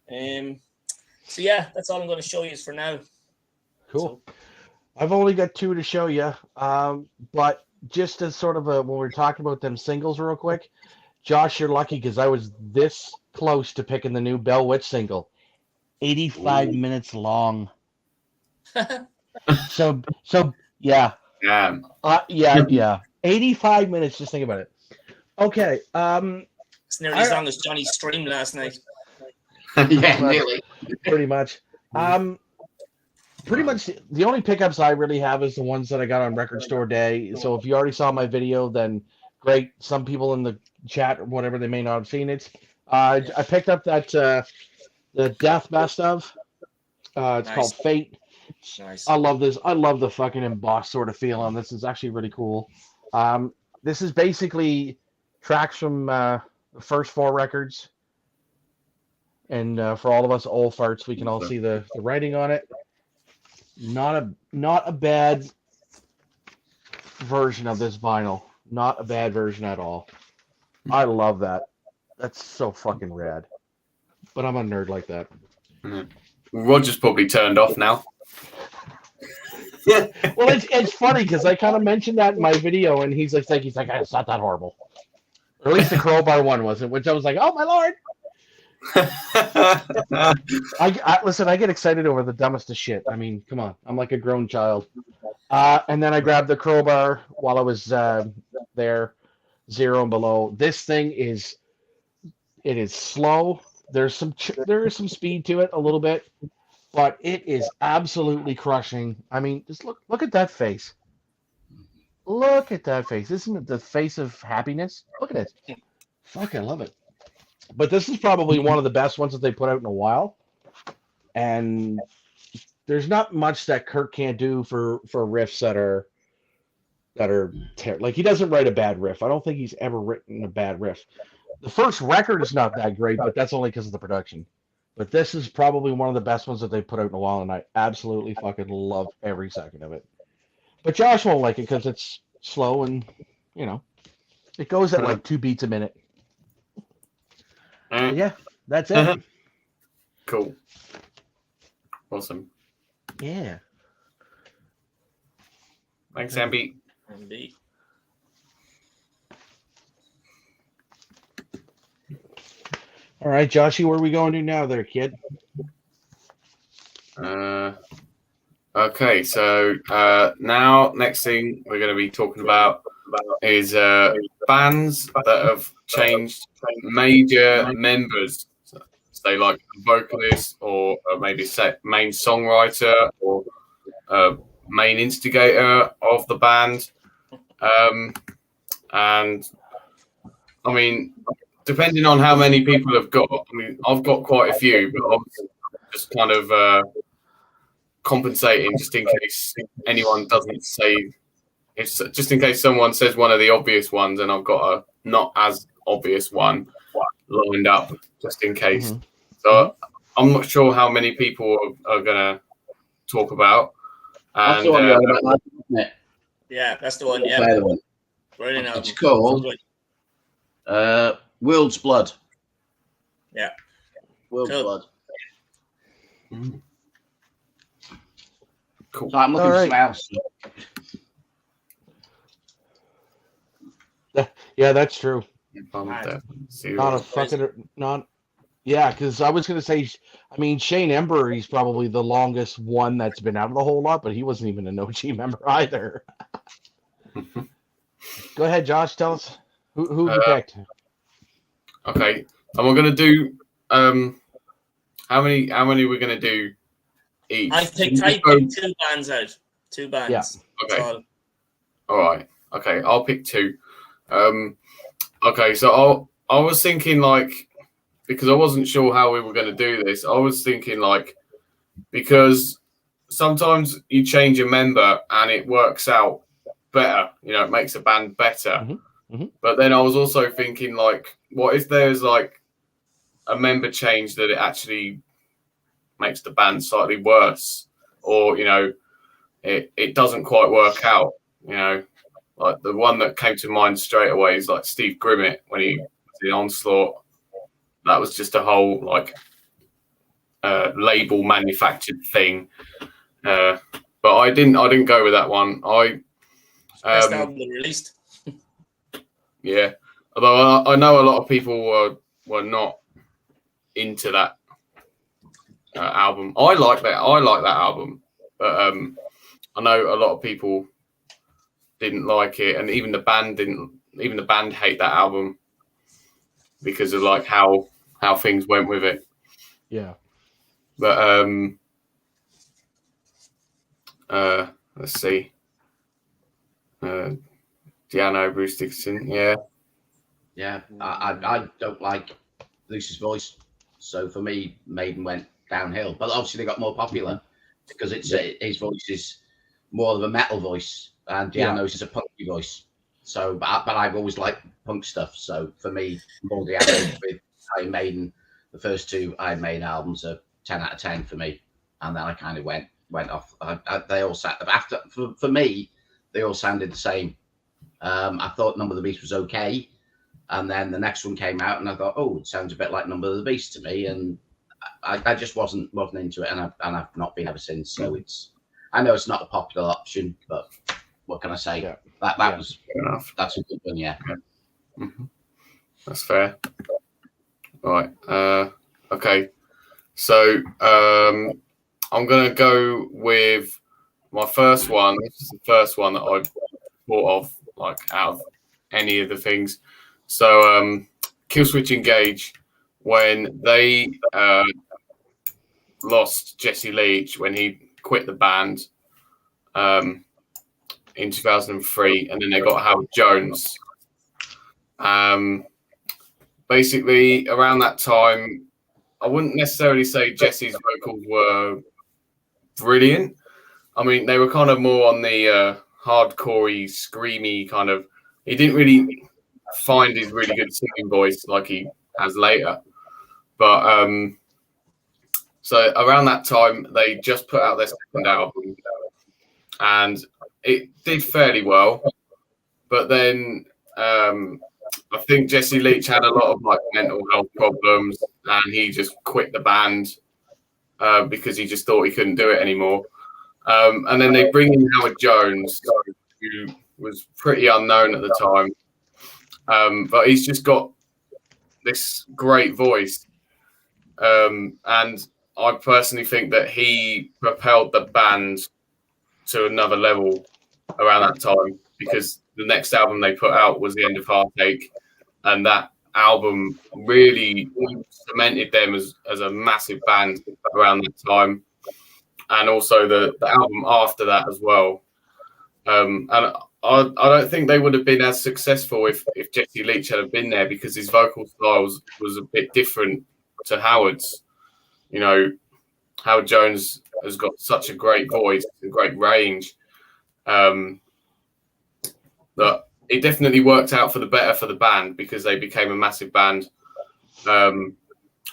So yeah, that's all I'm going to show you for now. Cool. So, I've only got two to show you, but just as sort of when we're talking about them singles real quick, Josh, you're lucky because I was this close to picking the new Bell Witch single. 85 minutes long. so yeah. Yeah. 85 minutes, just think about it. Okay. It's nearly as long as Johnny's stream last night. Yeah, nearly. Pretty much. Pretty much the only pickups I really have is the ones that I got on Record Store Day. So if you already saw my video, then great. Some people in the chat or whatever, they may not have seen it. I picked up that the Death Best of. It's called Fate. Nice. I love this. I love the fucking embossed sort of feel on this. Is actually really cool. This is basically tracks from the first four records. And for all of us old farts, we can all see the writing on it. Not a bad version of this vinyl. Not a bad version at all. I love that. That's so fucking rad. But I'm a nerd like that. Roger's probably turned off now. Well, it's funny because I kind of mentioned that in my video, and he's like, it's not that horrible. Or at least the Crowbar one wasn't, which I was like, oh my lord. Listen, I get excited over the dumbest of shit. I mean, come on, I'm like a grown child. And then I grabbed the Crowbar while I was there, Zero and Below. This thing is slow. There is some speed to it a little bit, but it is absolutely crushing. I mean, just look at that face. Look at that face. Isn't it the face of happiness? Look at it. Fuck, I love it. But this is probably one of the best ones that they put out in a while. And there's not much that Kurt can't do for riffs that are like, he doesn't write a bad riff. I don't think he's ever written a bad riff. The first record is not that great, but that's only because of the production. But this is probably one of the best ones that they put out in a while, and I absolutely fucking love every second of it. But Josh won't like it because it's slow and, it goes at like 2 beats a minute. Yeah, that's it. Cool. Awesome. Yeah. Thanks, Ambi. Indeed. All right, Joshy, where are we going to now there, kid? Okay, so now next thing we're going to be talking about is bands that have changed major members. Say like a vocalist or maybe main songwriter or main instigator of the band. And I mean, depending on how many people have got, I mean, I've got quite a few, but I'm just kind of compensating just in case anyone doesn't say. It's just in case someone says one of the obvious ones, and I've got a not as obvious one lined up just in case. Mm-hmm. So I'm not sure how many people are going to talk about. And, that's the one about, isn't it? Yeah, that's the one. Yeah, brilliant album. It's called World's Blood. Yeah, World's Blood. Mm. Cool. So I'm looking for something else. Yeah, that's true. Not a Not a fucking not. Yeah, because I was going to say, I mean, Shane Ember, he's probably the longest one that's been out of the whole lot, but he wasn't even an OG member either. Go ahead, Josh. Tell us who have you picked? Okay, and we're going to do how many we're going to do each? I picked 2 bands out. 2 bands. Yeah. Okay. All right. Okay, I'll pick 2. Okay, so I was thinking like, because I wasn't sure how we were going to do this, I was thinking like, because sometimes you change a member and it works out better, it makes a band better. Mm-hmm. But then I was also thinking like, what if there's like a member change that it actually makes the band slightly worse, or it doesn't quite work out. Like the one that came to mind straight away is like Steve Grimmett when he was in Onslaught. That was just a whole like label manufactured thing. But I didn't go with that one. Best album they released. Yeah, although I know a lot of people were not into that album. I like that album, but I know a lot of people didn't like it, and even the band hate that album because of like how things went with it. Yeah. But let's see. Diano, Bruce Dickinson, yeah. I don't like Lucy's voice, so for me, Maiden went downhill. But obviously, they got more popular because his voice is more of a metal voice, and Diano's is a punky voice. So, but I've always liked punk stuff. So for me, more Diano with Iron Maiden. The first 2 Iron Maiden albums are 10 out of 10 for me, and then I kind of went off. They all for me, they all sounded the same. I thought Number of the Beast was okay, and then the next one came out, and I thought, oh, it sounds a bit like Number of the Beast to me, and I just wasn't into it, and I've not been ever since. So I know it's not a popular option, but what can I say? Yeah. That was fair enough. That's a good one, yeah. Mm-hmm. That's fair. All right. Okay. So I'm gonna go with my first one. This is the first one that I thought of, like out of any of the things. So Killswitch Engage, when they lost Jesse Leach when he quit the band in 2003, and then they got Howard Jones. Basically, around that time, I wouldn't necessarily say Jesse's vocals were brilliant. I mean, they were kind of more on the hardcorey, screamy kind of. He didn't really find his really good singing voice like he has later. But so around that time, they just put out their second album, and it did fairly well. But then I think Jesse Leach had a lot of like mental health problems, and he just quit the band because he just thought he couldn't do it anymore. And then they bring in Howard Jones, who was pretty unknown at the time, but he's just got this great voice. And I personally think that he propelled the band to another level around that time, because the next album they put out was The End of Heartache, and that album really cemented them as a massive band around that time, and also the album after that as well. And I don't think they would have been as successful if Jesse Leach had been there, because his vocal style was a bit different to Howard's. You know, Howard Jones has got such a great voice and great range that it definitely worked out for the better for the band, because they became a massive band. And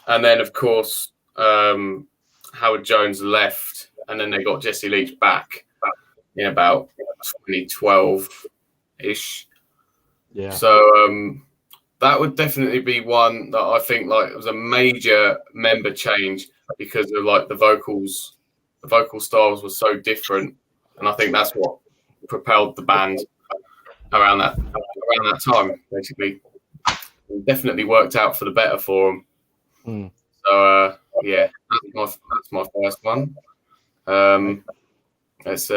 then, of course, Howard Jones left, and then they got Jesse Leach back in about 2012-ish. Yeah. So that would definitely be one that I think like was a major member change, because of like the vocal styles were so different, and I think that's what propelled the band around that time. Basically, it definitely worked out for the better for them. So yeah, that's my first one. Let's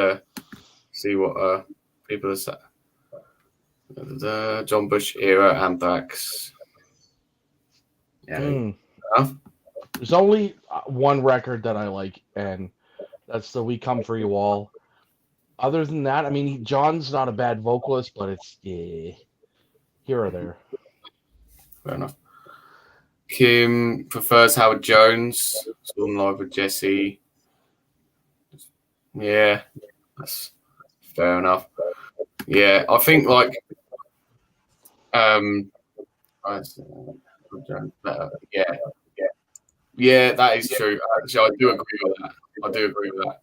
see what people are saying. The John Bush era Anthrax. Yeah. There's only one record that I like, and that's the "We Come for You All." Other than that, I mean, John's not a bad vocalist, but it's here or there. Fair enough. Kim prefers Howard Jones. Storm Live with Jesse. Yeah, that's fair enough. Yeah, I think like yeah, that is true. Actually, I do agree with that.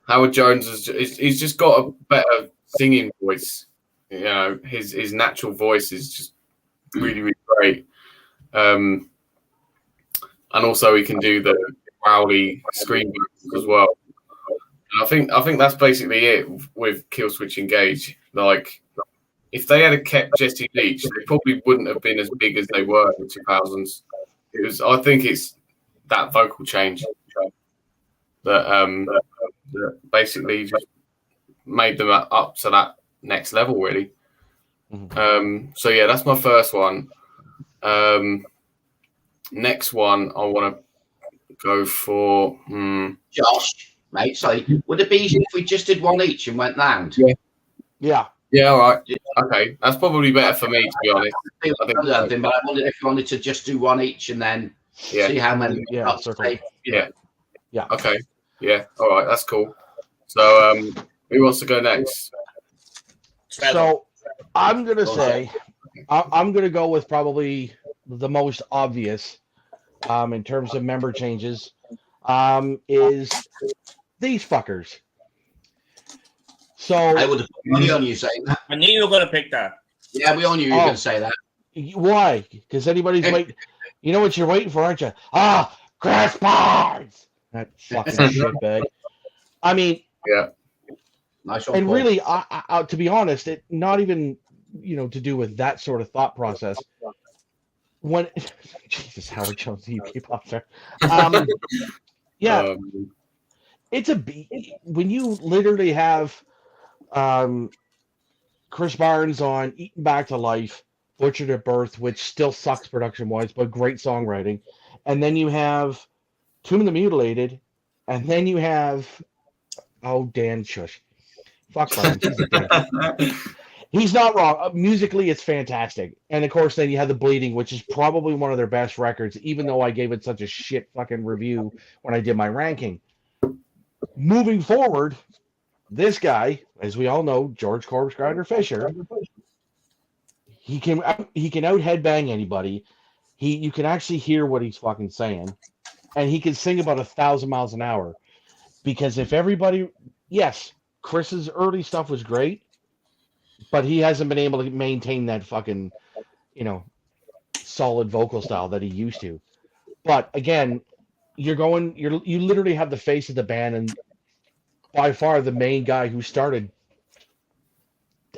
Howard Jones he's just got a better singing voice. You know, his natural voice is just really, really great. And also he can do the growly scream as well. And I think that's basically it with Killswitch Engage. Like, if they had kept Jesse Leach, they probably wouldn't have been as big as they were in the 2000s. I think it's that vocal change that basically just made them up to that next level, really. Mm-hmm. So yeah, that's my first one. Next one, I want to go for Josh, mate. Sorry, would it be easy if we just did one each and went round? Yeah. All right. Okay, that's probably better for me, to be honest. But I wondered if you wanted to just do one each and then see how many. Yeah. Okay. Yeah. All right. That's cool. So, who wants to go next? So, I'm gonna say, I'm gonna go with probably the most obvious, in terms of member changes, is these fuckers. So I would have put money on you saying that. I knew you were going to pick that. Yeah, we all knew you were going to say that. Why? Because anybody's waiting. You know what you're waiting for, aren't you? Grass Barnes! That fucking shitbag. I mean, yeah. Nice and really, I, to be honest, it not even, to do with that sort of thought process. When Jesus, Howard Jones, you keep up there. Yeah, it's when you literally have Chris Barnes on Eaten Back to Life, Butchered at Birth, which still sucks production-wise, but great songwriting. And then you have Tomb of the Mutilated, and then you have Dan Shush. Fuck Barnes, he's a dick. He's not wrong. Musically, it's fantastic. And of course, then you have The Bleeding, which is probably one of their best records, even though I gave it such a shit fucking review when I did my ranking. Moving forward, this guy, as we all know, George Corpse Grinder Fisher, he can out headbang anybody. You can actually hear what he's fucking saying, and he can sing about 1,000 miles an hour. Because if everybody, yes, Chris's early stuff was great, but he hasn't been able to maintain that fucking, solid vocal style that he used to. But again, you literally have the face of the band, and by far the main guy who started,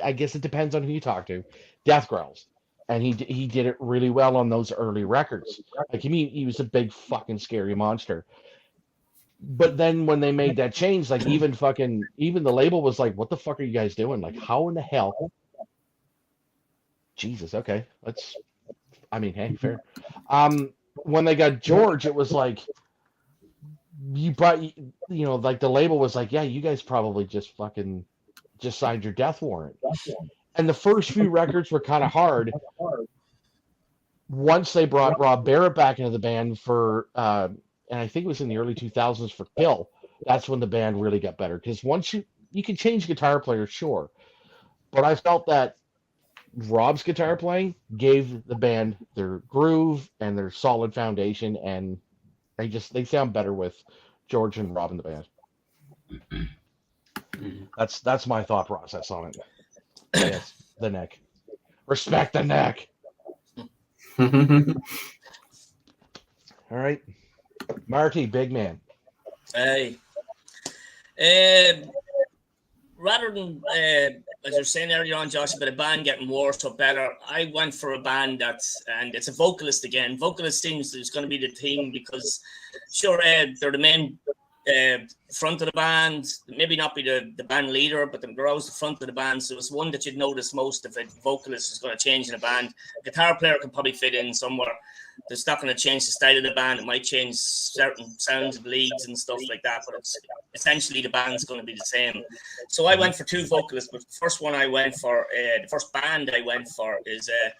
I guess it depends on who you talk to, Death Growls. And he did it really well on those early records. Like, he was a big fucking scary monster. But then when they made that change, like even the label was like, what the fuck are you guys doing? Like, how in the hell? Jesus, okay. Hey, fair. When they got George, it was like, like the label was like, yeah, you guys probably just signed your death warrant. And the first few records were kind of hard. Once they brought Rob Barrett back into the band for, and I think it was in the early 2000s for Kill, that's when the band really got better. Because once you can change guitar players, sure. But I felt that Rob's guitar playing gave the band their groove and their solid foundation, and they sound better with George and Rob in the band. That's my thought process on it. Yes, the neck. Respect the neck. All right. Marty, big man. Hey. rather than, as you were saying earlier on, Josh, about a band getting worse or better, I went for a band and it's a vocalist again. Vocalist seems there's going to be the theme because, sure, they're the main front of the band, maybe not be the band leader, but they're always the front of the band. So it's one that you'd notice most if a vocalist is going to change in a band. A guitar player can probably fit in somewhere. It's not going to change the style of the band. It might change certain sounds of leads and stuff like that, but it's essentially the band's going to be the same. So I went for two vocalists, but the first one I went for, the first band I went for is a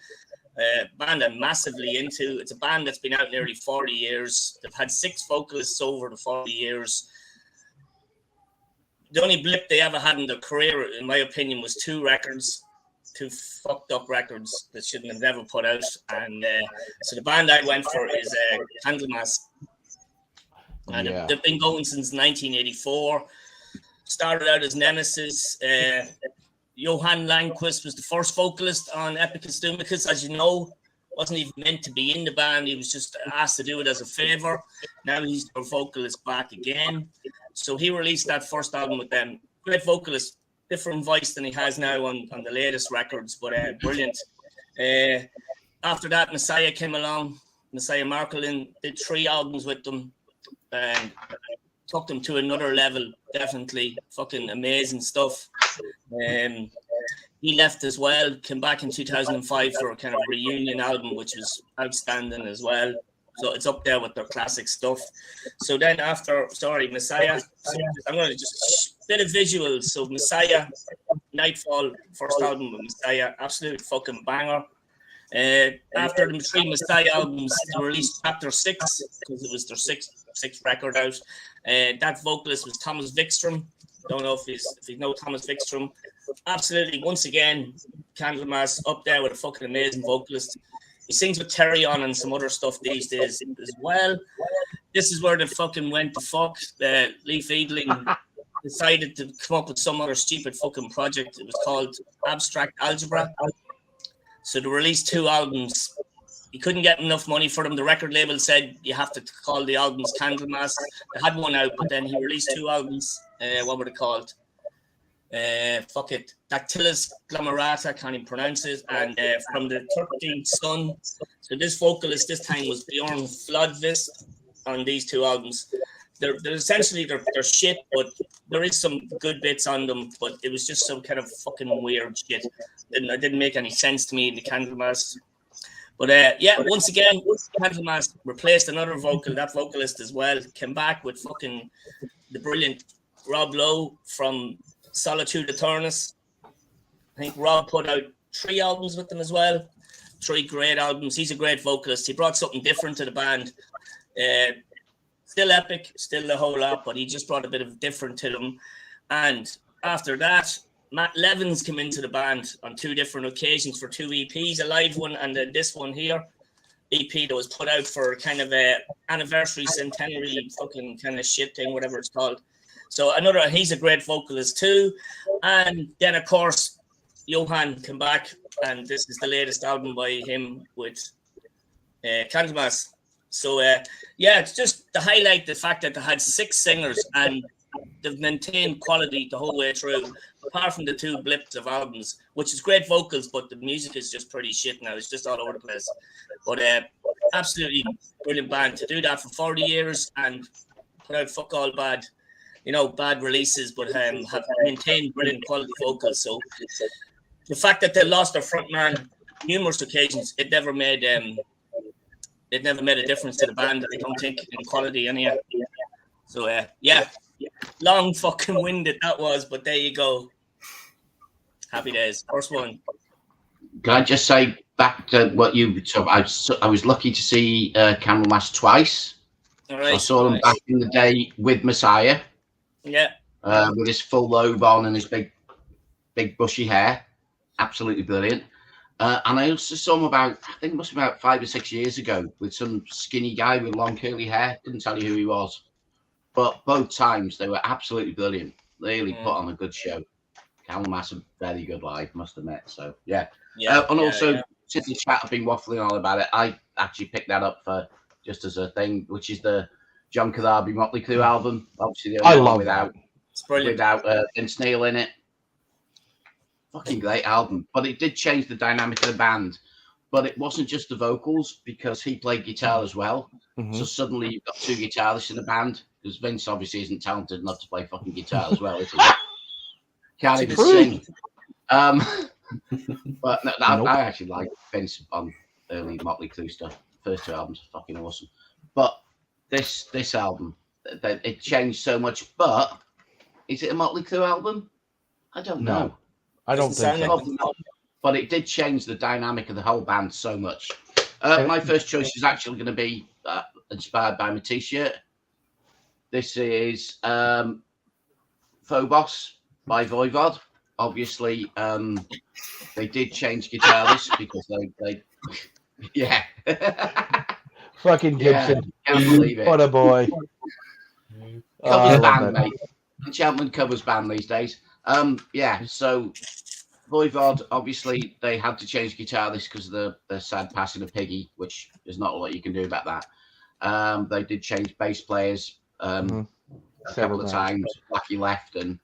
band I'm massively into. It's a band that's been out nearly 40 years. They've had 6 vocalists over the 40 years. The only blip they ever had in their career, in my opinion, was 2 records. 2 fucked up records that shouldn't have never put out. And so the band I went for is Candlemass. And they've been going since 1984. Started out as Nemesis. Johan Landquist was the first vocalist on Epicus Doomicus. As you know, wasn't even meant to be in the band. He was just asked to do it as a favor. Now he's their vocalist back again. So he released that first album with them. Great vocalist. Different voice than he has now on the latest records, but brilliant. After that, Messiah came along. Messiah Markelin did 3 albums with them and took them to another level. Definitely fucking amazing stuff. He left as well, came back in 2005 for a kind of reunion album, which was outstanding as well. So it's up there with their classic stuff. So then Messiah. So I'm going to just bit of visuals. So Messiah, Nightfall, first album with Messiah, absolute fucking banger. After the 3 Messiah albums, they released Chapter 6 because it was their sixth record out. That vocalist was Thomas Vikstrom. Don't know if you know Thomas Vikstrom. Absolutely, once again, Candlemass up there with a fucking amazing vocalist. He sings with Terry on and some other stuff these days as well. This is where they fucking went to fuck. Leif Eidling decided to come up with some other stupid fucking project. It was called Abstract Algebra. So they released 2 albums. He couldn't get enough money for them. The record label said you have to call the albums Candlemass. They had one out, but then he released 2 albums. What were they called? Dactylus Glamourata, can't even pronounce it. And From the 13th Sun. So this vocalist this time was Bjorn Flodvist on these 2 albums. They're essentially they're shit, but there is some good bits on them. But it was just some kind of fucking weird shit. It didn't make any sense to me in the Candlemass. But once again, Candlemass replaced another vocal. That vocalist as well came back with fucking the brilliant Rob Lowe from Solitude Eternus. I think Rob put out 3 albums with them as well. 3 great albums. He's a great vocalist. He brought something different to the band. Still epic, still the whole lot, but he just brought a bit of different to them. And after that, Matt Levins came into the band on 2 different occasions for 2 EPs, a live one and then this one here, EP that was put out for kind of a anniversary centenary fucking kind of shit thing, whatever it's called. So he's a great vocalist too. And then of course, Johan came back and this is the latest album by him with Candlemass. So it's just to highlight the fact that they had 6 singers and they've maintained quality the whole way through, apart from the 2 blips of albums, which is great vocals, but the music is just pretty shit now. It's just all over the place. But absolutely brilliant band to do that for 40 years and put out fuck all bad releases, but have maintained brilliant quality vocals. So the fact that they lost their frontman numerous occasions, it never made a difference to the band, I don't think, in quality anyhow. So long fucking winded that was, but there you go. Happy days. First one. Can I just say back to what you? So I was lucky to see Candlemass twice. All right. I saw them back in the day with Messiah. Yeah. With his full lobe on and his big bushy hair, absolutely brilliant. And I also saw him I think it must be about 5 or 6 years ago, with some skinny guy with long curly hair. Couldn't tell you who he was. But both times they were absolutely brilliant. Really put on a good show. Candlemass a very good live, must admit. So since the chat have been waffling on about it, I actually picked that up for just as a thing, which is the John Corabi Motley Crue album. Obviously, the only one without Vince Neil in it. fucking great album. But it did change the dynamic of the band. But it wasn't just the vocals, because he played guitar as well. Mhm. So suddenly you've got two guitarists in the band, because Vince obviously isn't talented enough to play fucking guitar as well, is he? Can't even sing. But no, Nope. I actually like Vince on early Motley Crue stuff. First two albums are fucking awesome. But this album, it changed so much. But is it a Motley Crue album? I don't know. No, I don't Doesn't think sound so. like But it did change the dynamic of the whole band so much. My first choice is actually going to be inspired by my t-shirt. This is Phobos by Voivod. Obviously, they did change guitarists because they yeah. Fucking Gibson. Can't believe it. What a boy. Covers I love band, that. mate. Enchantment covers band these days. So Voivod, obviously, they had to change guitarists because of the sad passing of Piggy, which there's not a lot you can do about that. They did change bass players a couple of times. Blackie left, and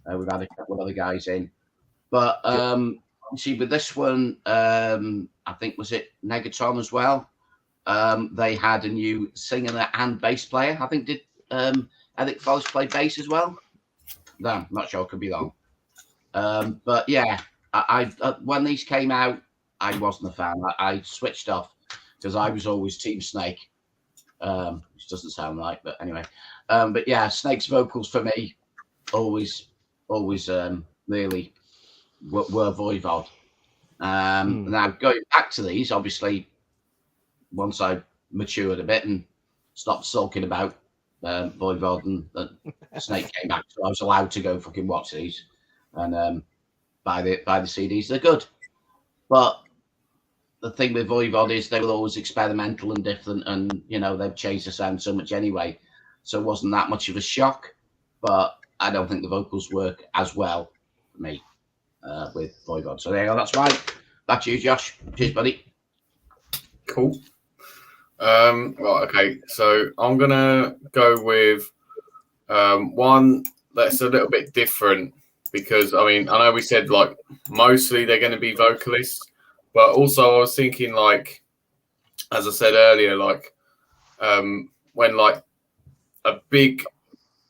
we've had a couple of other guys in. But see, with this one, I think, was it Negatron as well? They had a new singer and bass player. I think did Eric Forrest play bass as well? No, I'm not sure. Could be wrong. But yeah, I when these came out, I wasn't a fan. I switched off because I was always Team Snake, which doesn't sound right, but anyway. But yeah, Snake's vocals for me always really were Voivod. Now going back to these, obviously, once I matured a bit and stopped sulking about Voivod and Snake came back, so I was allowed to go fucking watch these and buy the CDs. They're good, but the thing with Voivod is they were always experimental and different, and they've changed the sound so much anyway, so it wasn't that much of a shock. But I don't think the vocals work as well for me with Voivod. So there you go. That's right. Back to you, Josh. Cheers, buddy. Cool. Right, okay. So I'm gonna go with one that's a little bit different because I know we said like mostly they're going to be vocalists, but also I was thinking like, as I said earlier, like when like a big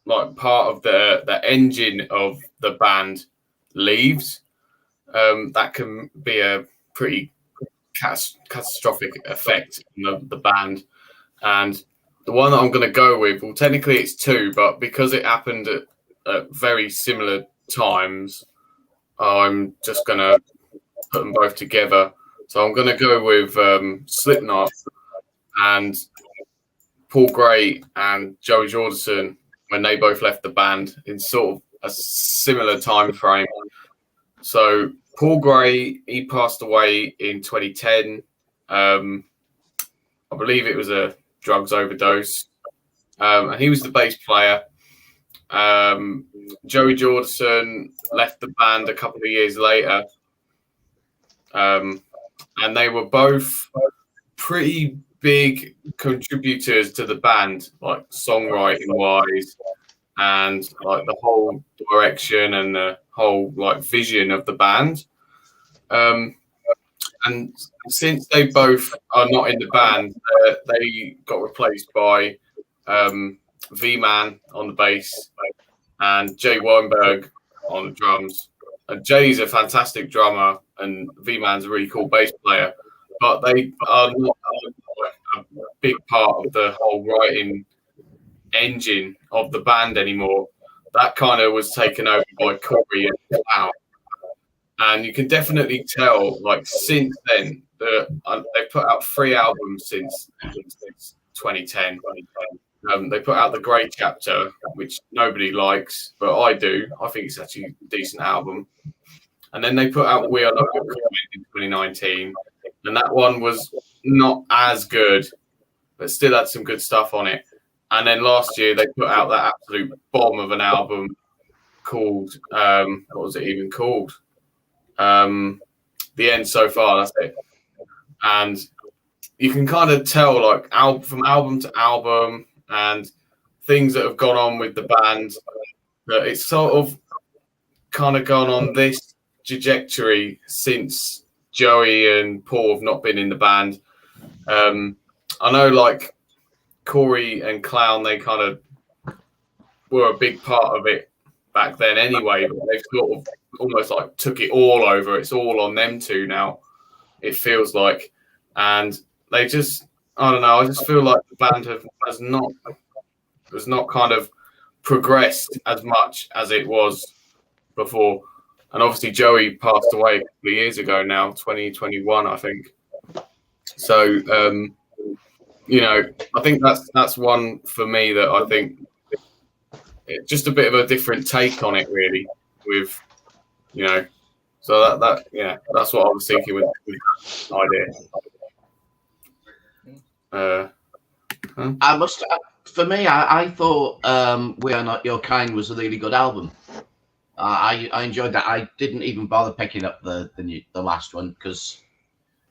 like part of the engine of the band leaves, that can be a pretty catastrophic effect on the band. And the one that I'm going to go with, well, technically it's two, but because it happened at very similar times, I'm just going to put them both together. So I'm going to go with Slipknot and Paul Gray and Joey Jordison when they both left the band in sort of a similar time frame. So Paul Gray, he passed away in 2010. I believe it was a drugs overdose. And he was the bass player. Joey Jordison left the band a couple of years later. And they were both pretty big contributors to the band, like songwriting wise, and like the whole direction and the whole like vision of the band. And since they both are not in the band, they got replaced by V-Man on the bass and Jay Weinberg on the drums. And Jay's a fantastic drummer and V-Man's a really cool bass player, but they are not a big part of the whole writing engine of the band anymore. That kind of was taken over by Corey and Clown. And you can definitely tell, like, since then, they've put out 3 albums since 2010. They put out The Grey Chapter, which nobody likes, but I do. I think it's actually a decent album. And then they put out We Are Not Good in 2019. And that one was not as good, but still had some good stuff on it. And then last year, they put out that absolute bomb of an album called, what was it even called? The End So Far, that's it. And you can kind of tell, like, from album to album and things that have gone on with the band, that it's sort of kind of gone on this trajectory since Joey and Paul have not been in the band. I know, like Corey and Clown, they kind of were a big part of it back then anyway, but they've sort of almost like took it all over. It's all on them two now, it feels like. And they just, I don't know, I just feel like the band has not kind of progressed as much as it was before. And obviously Joey passed away a couple of years ago now, 2021, I think. So, you know, I think that's one for me that I think it's just a bit of a different take on it, really, with, you know, so that's what I was thinking with that idea. I must, for me, I thought We Are Not Your Kind was a really good album. I enjoyed that. I didn't even bother picking up the last one because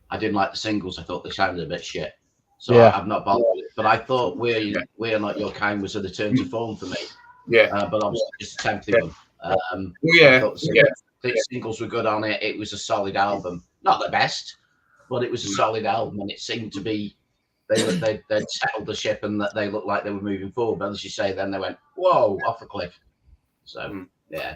I didn't like the singles. I thought they sounded a bit shit. So Yeah. I've not bothered with it. But I thought We Are Not Your Kind was a return to form for me. Yeah. But obviously just a tempting one. I thought the singles were good on it. It was a solid album. Not the best, but it was a solid album. And it seemed to be, they'd settled the ship and that they looked like they were moving forward. But as you say, then they went, whoa, off a cliff. So, yeah.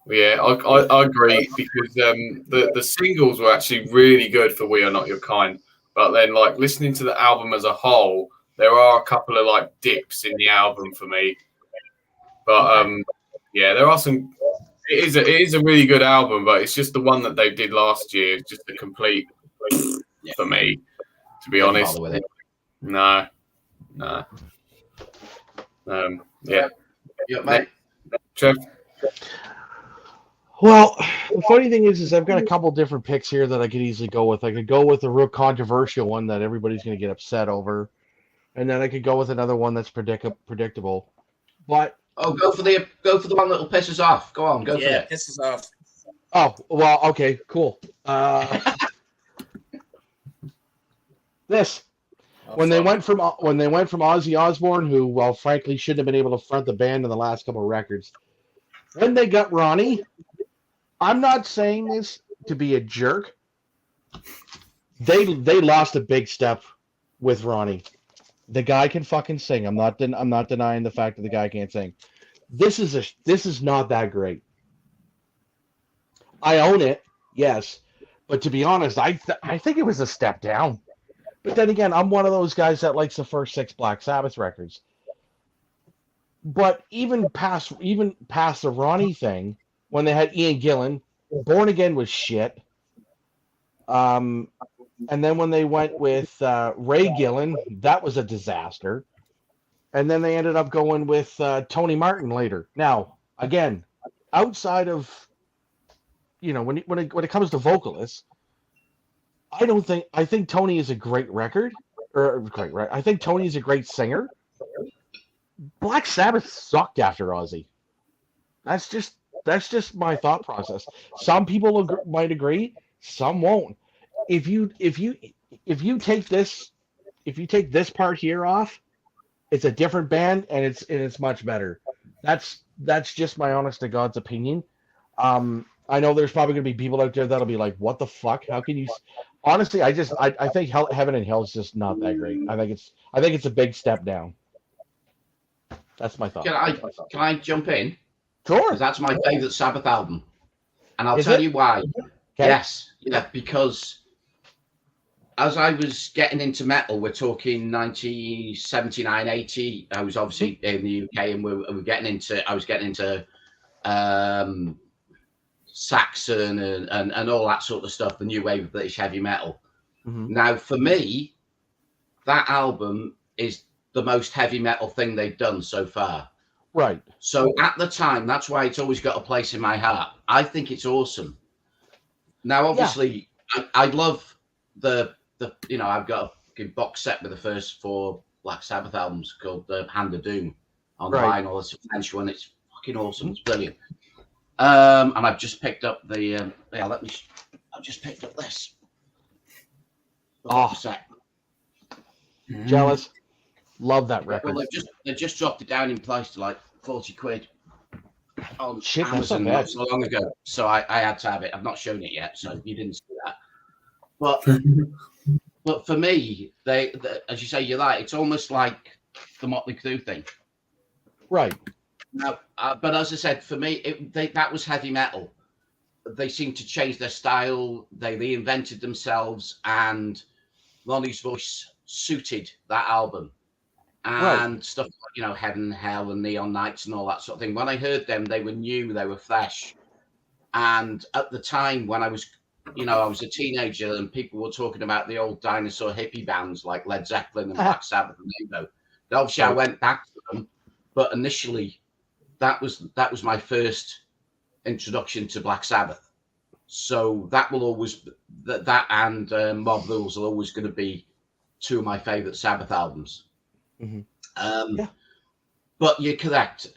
Yeah, I agree, because the singles were actually really good for We Are Not Your Kind, but then like listening to the album as a whole, there are a couple of like dips in the album for me. But there are some. It is a really good album, but it's just the one that they did last year is just a complete for me, to be honest. With it. No. Yeah, mate. Trev. Well, the funny thing is I've got a couple different picks here that I could easily go with. I could go with a real controversial one that everybody's going to get upset over, and then I could go with another one that's predictable. But go for the one that'll piss us off. Go on, go for it. Yeah, piss us off. Oh well, okay, cool. This. When they went from Ozzy Osbourne, who, well, frankly, shouldn't have been able to front the band in the last couple of records, when they got Ronnie, I'm not saying this to be a jerk. They lost a big step with Ronnie. The guy can fucking sing. I'm not denying the fact that the guy can't sing. This is not that great. I own it, yes, but to be honest, I think it was a step down. But then again, I'm one of those guys that likes the first 6 Black Sabbath records. But even past the Ronnie thing, when they had Ian Gillan, Born Again was shit. And then when they went with Ray Gillan, that was a disaster. And then they ended up going with Tony Martin later. Now, again, outside of, when it comes to vocalists, I think Tony is a great I think Tony is a great singer. Black Sabbath sucked after Ozzy. That's just my thought process. Some people might agree, some won't. If you take this part here off, it's a different band and it's much better. That's just my honest to God's opinion. I know there's probably going to be people out there that'll be like, "What the fuck? How can you?" Honestly, I think Heaven and Hell is just not that great. I think it's a big step down. That's my thought. Can I jump in? Sure. 'Cause that's my favorite Sabbath album, and I'll tell you why. Okay. Yes, because as I was getting into metal, we're talking 1979, 80. I was obviously in the UK, and I was getting into Saxon and all that sort of stuff, the new wave of British heavy metal. Mm-hmm. Now, for me, that album is the most heavy metal thing they've done so far. Right. So at the time, that's why it's always got a place in my heart. I think it's awesome. Now, obviously, I love the I've got a box set with the first 4 Black Sabbath albums called The Hand of Doom on vinyl. It's a French one. It's fucking awesome. It's brilliant. And I've just picked up I've just picked up this. Jealous. Love that record. Well, they just dropped it down in price to like 40 quid. on Shit, that's Amazon not not bad. so long ago, so I had to have it. I've not shown it yet, so you didn't see that. But for me, they as you say, you're right. It's almost like the Motley Crue thing. Right. Now, but as I said, for me, that was heavy metal. They seemed to change their style. They reinvented themselves, and Ronnie's voice suited that album. And stuff like, Heaven, Hell, and Neon Nights and all that sort of thing. When I heard them, they were new, they were fresh. And at the time when I was a teenager and people were talking about the old dinosaur hippie bands like Led Zeppelin and Black Sabbath and Rainbow. Obviously, I went back to them, but initially, that was my first introduction to Black Sabbath. So that will always that and Mob Rules are always going to be two of my favorite Sabbath albums. Mm-hmm. But you're correct.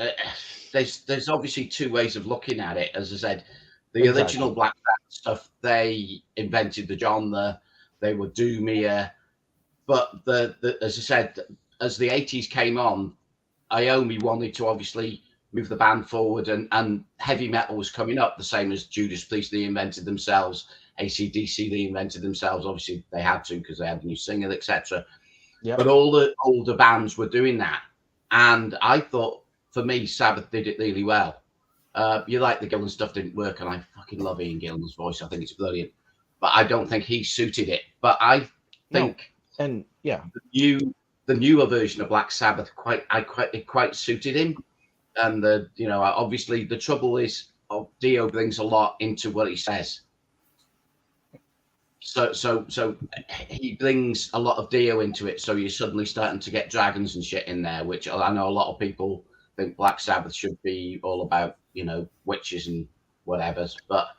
There's obviously two ways of looking at it. As I said, the original Black Sabbath stuff, they invented the genre. They were doomier. But as I said, as the 80s came on, Iommi wanted to obviously move the band forward, and heavy metal was coming up, the same as Judas Priest. They invented themselves. AC/DC, they invented themselves. Obviously, they had to because they had a new singer, etc. Yep. But all the older bands were doing that. And I thought, for me, Sabbath did it really well. You like the Gillan stuff didn't work, and I fucking love Ian Gillan's voice. I think it's brilliant. But I don't think he suited it. But I think the newer version of Black Sabbath quite suited him. And obviously the trouble is Dio brings a lot into what he says. So he brings a lot of Dio into it. So you're suddenly starting to get dragons and shit in there, which I know a lot of people think Black Sabbath should be all about, witches and whatever. But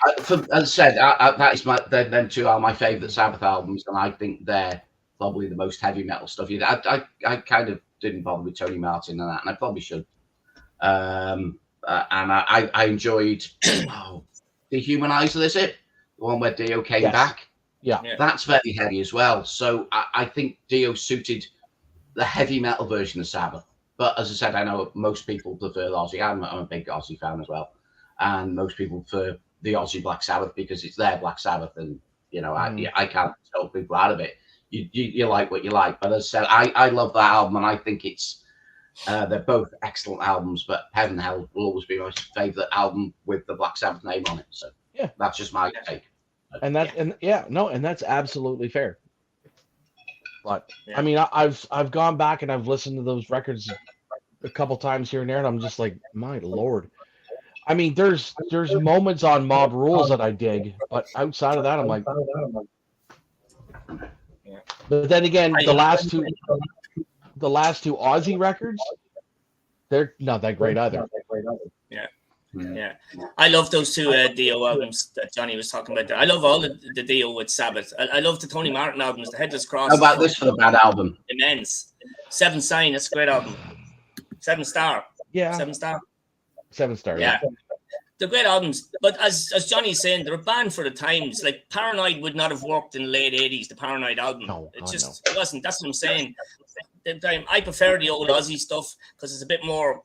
as I said, that is them two are my favorite Sabbath albums, and I think they're probably the most heavy metal stuff. I kind of didn't bother with Tony Martin and that, and I probably should. And I enjoyed Dehumanizer, is it? The one where Dio came back. Yeah. That's very heavy as well. So I think Dio suited the heavy metal version of Sabbath. But as I said, I know most people prefer Ozzy. I'm a big Ozzy fan as well. And most people prefer the Ozzy Black Sabbath because it's their Black Sabbath. And, I can't tell people out of it. You like what you like. But as I said, I love that album, and I think it's they're both excellent albums. But Heaven and Hell will always be my favourite album with the Black Sabbath name on it. So that's just my take. And that's absolutely fair. But I mean, I've gone back and I've listened to those records a couple times here and there, and I'm just like, my lord. I mean, there's moments on Mob Rules that I dig, but outside of that, I'm like. But then again, the last two Ozzy records, they're not that great either. Yeah. I love those two Dio albums that Johnny was talking about there. I love all the Dio with Sabbath. I love the Tony Martin albums, the Headless Cross. How about this for the bad album? Immense. Seven Sign, that's a great album. 7 Star. Yeah. 7 Star. 7 Star. Yeah. They're great albums. But as Johnny's saying, they're a band for the times. Like Paranoid would not have worked in the late 80s, the Paranoid album. It wasn't. That's what I'm saying. I prefer the old Ozzy stuff because it's a bit more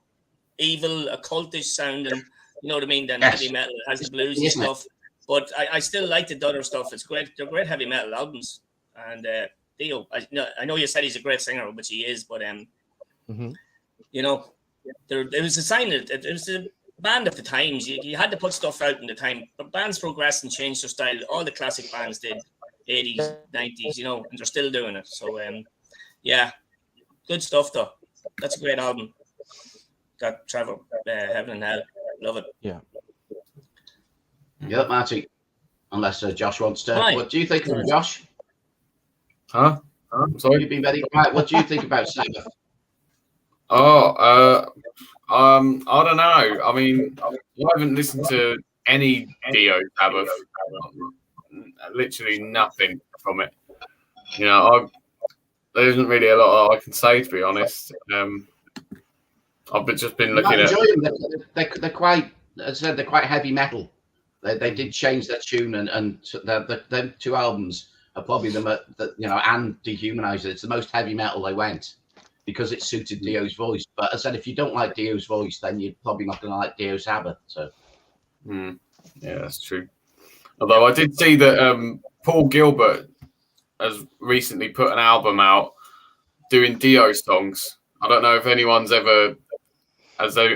evil, occultish sounding. You know what I mean? Then heavy metal has the blues and stuff. But I still like the other stuff. It's great. They're great heavy metal albums. And Dio, I know you said he's a great singer, which he is. But there was a sign that it was a band of the times. You had to put stuff out in the time. But bands progressed and changed their style. All the classic bands did, 80s, 90s. And they're still doing it. So good stuff though. That's a great album. Got Trevor, Heaven and Hell. Love it. Yeah. Yeah, Marty. Unless Josh wants to. Right. What do you think of Josh? Huh? Sorry. You've been very quiet. What do you think about Sabbath? I don't know. I mean, I haven't listened to any Dio Sabbath. Literally nothing from it. There isn't really a lot I can say, to be honest. I've just been looking at. They're quite, as I said, they're quite heavy metal. They did change their tune, and the two albums are probably and Dehumanizer. It's the most heavy metal they went. because it suited Dio's voice. But I said, if you don't like Dio's voice, then you're probably not going to like Dio Sabbath. So, yeah, that's true. Although I did see that Paul Gilbert has recently put an album out doing Dio songs. I don't know if anyone's ever,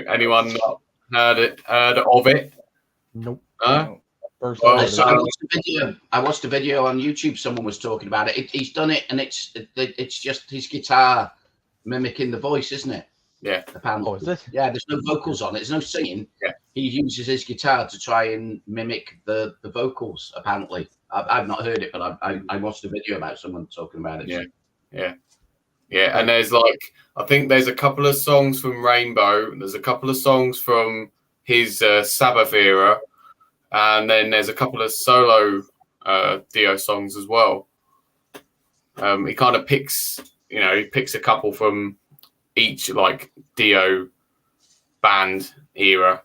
anyone heard of it? Nope. I watched a video on YouTube. Someone was talking about it. He's done it, and it's just his guitar mimicking the voice, isn't it? Yeah. Apparently. Oh, is it? Yeah, there's no vocals on it. There's no singing. Yeah. He uses his guitar to try and mimic the vocals. Apparently, I've not heard it, but I watched a video about someone talking about it. Yeah. And there's I think there's a couple of songs from Rainbow. There's a couple of songs from his Sabbath era. And then there's a couple of solo Dio songs as well. He kind of picks a couple from each Dio band era.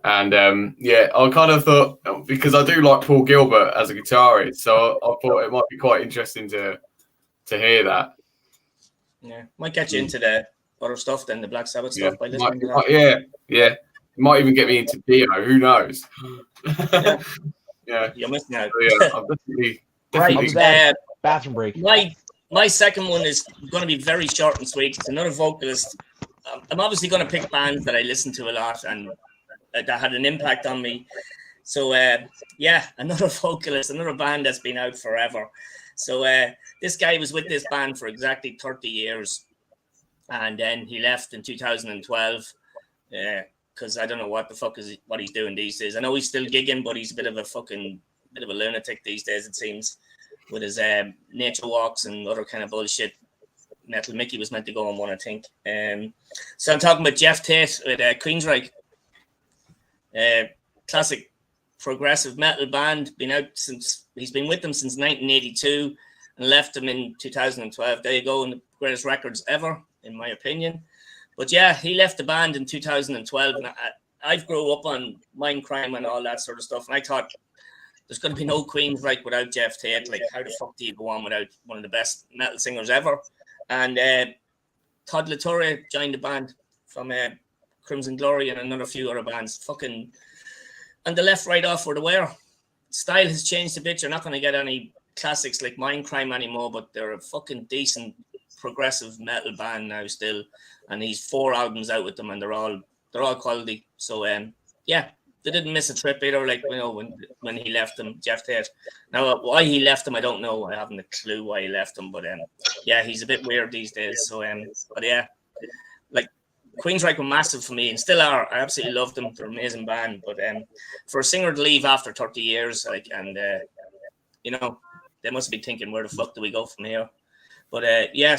And I kind of thought, because I do like Paul Gilbert as a guitarist, so I thought it might be quite interesting to hear that. Yeah, might get you into the other stuff than the Black Sabbath stuff by listening to that. Yeah. It might even get me into Dio. Who knows? Yeah. You're missing out. I'm definitely. Right. Bathroom break. My second one is going to be very short and sweet. It's another vocalist. I'm obviously going to pick bands that I listen to a lot and that had an impact on me. So, another vocalist, another band that's been out forever. So this guy was with this band for exactly 30 years. And then he left in 2012. Because I don't know what he's doing these days. I know he's still gigging, but he's a bit of a lunatic these days, it seems, with his nature walks and other kind of bullshit. Metal Mickey was meant to go on one, I think. So I'm talking about Jeff Tate with Queensryche. Classic progressive metal band. He's been with them since 1982 and left them in 2012. There you go, and the greatest records ever, in my opinion. But yeah, he left the band in 2012, and I've grown up on Mindcrime and all that sort of stuff, and I thought there's going to be no Queensryche without Jeff Tate. Like, how the fuck do you go on without one of the best metal singers ever? And Todd LaTorre joined the band from Crimson Glory and another few other bands. And the left right off where they were. Style has changed a bit. You're not going to get any classics like Mindcrime anymore, but they're a fucking decent progressive metal band now still. And he's 4 albums out with them, and they're all quality. So they didn't miss a trip either. Like, when he left them, Jeff Tate. Now, why he left them, I don't know. I haven't a clue why he left them, but he's a bit weird these days. So Queensryche were massive for me and still are. I absolutely love them. They're an amazing band. But for a singer to leave after 30 years, they must be thinking, where the fuck do we go from here? But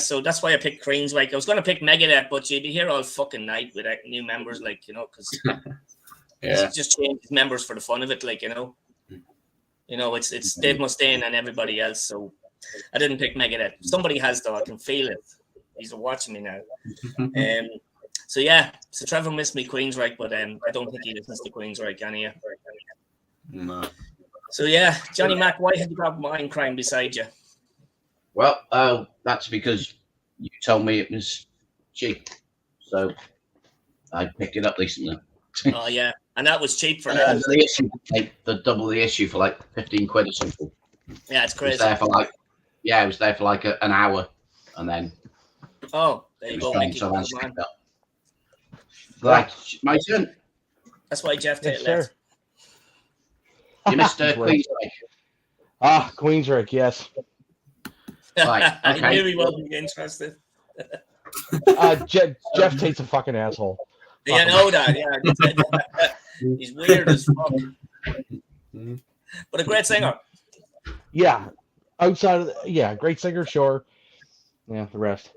so that's why I picked Queensryche. I was going to pick Megadeth, but you'd be here all fucking night with new members, because just change members for the fun of it, it's Dave Mustaine and everybody else. So I didn't pick Megadeth. Somebody has, though. I can feel it. He's watching me now. So Trevor missed me Queensryche, but I don't think he listens to Queensryche anyway. No. So Johnny Mac, why have you got Mindcrime beside you? Well, that's because you told me it was cheap, so I picked it up recently. Oh yeah, and that was cheap for that. The issue, the double the issue for 15 quid or something. Yeah, it's crazy. It was there for an hour, and then. Oh, there you go. Right, my turn. That's why Jeff Tate Yes, left. You missed Queensryche. Queensryche, yes. Right, okay. I knew he wasn't interested. Jeff Tate's a fucking asshole. Yeah, I know that. Yeah, he's weird as fuck, but a great singer. Yeah, outside of great singer, sure. Yeah, the rest.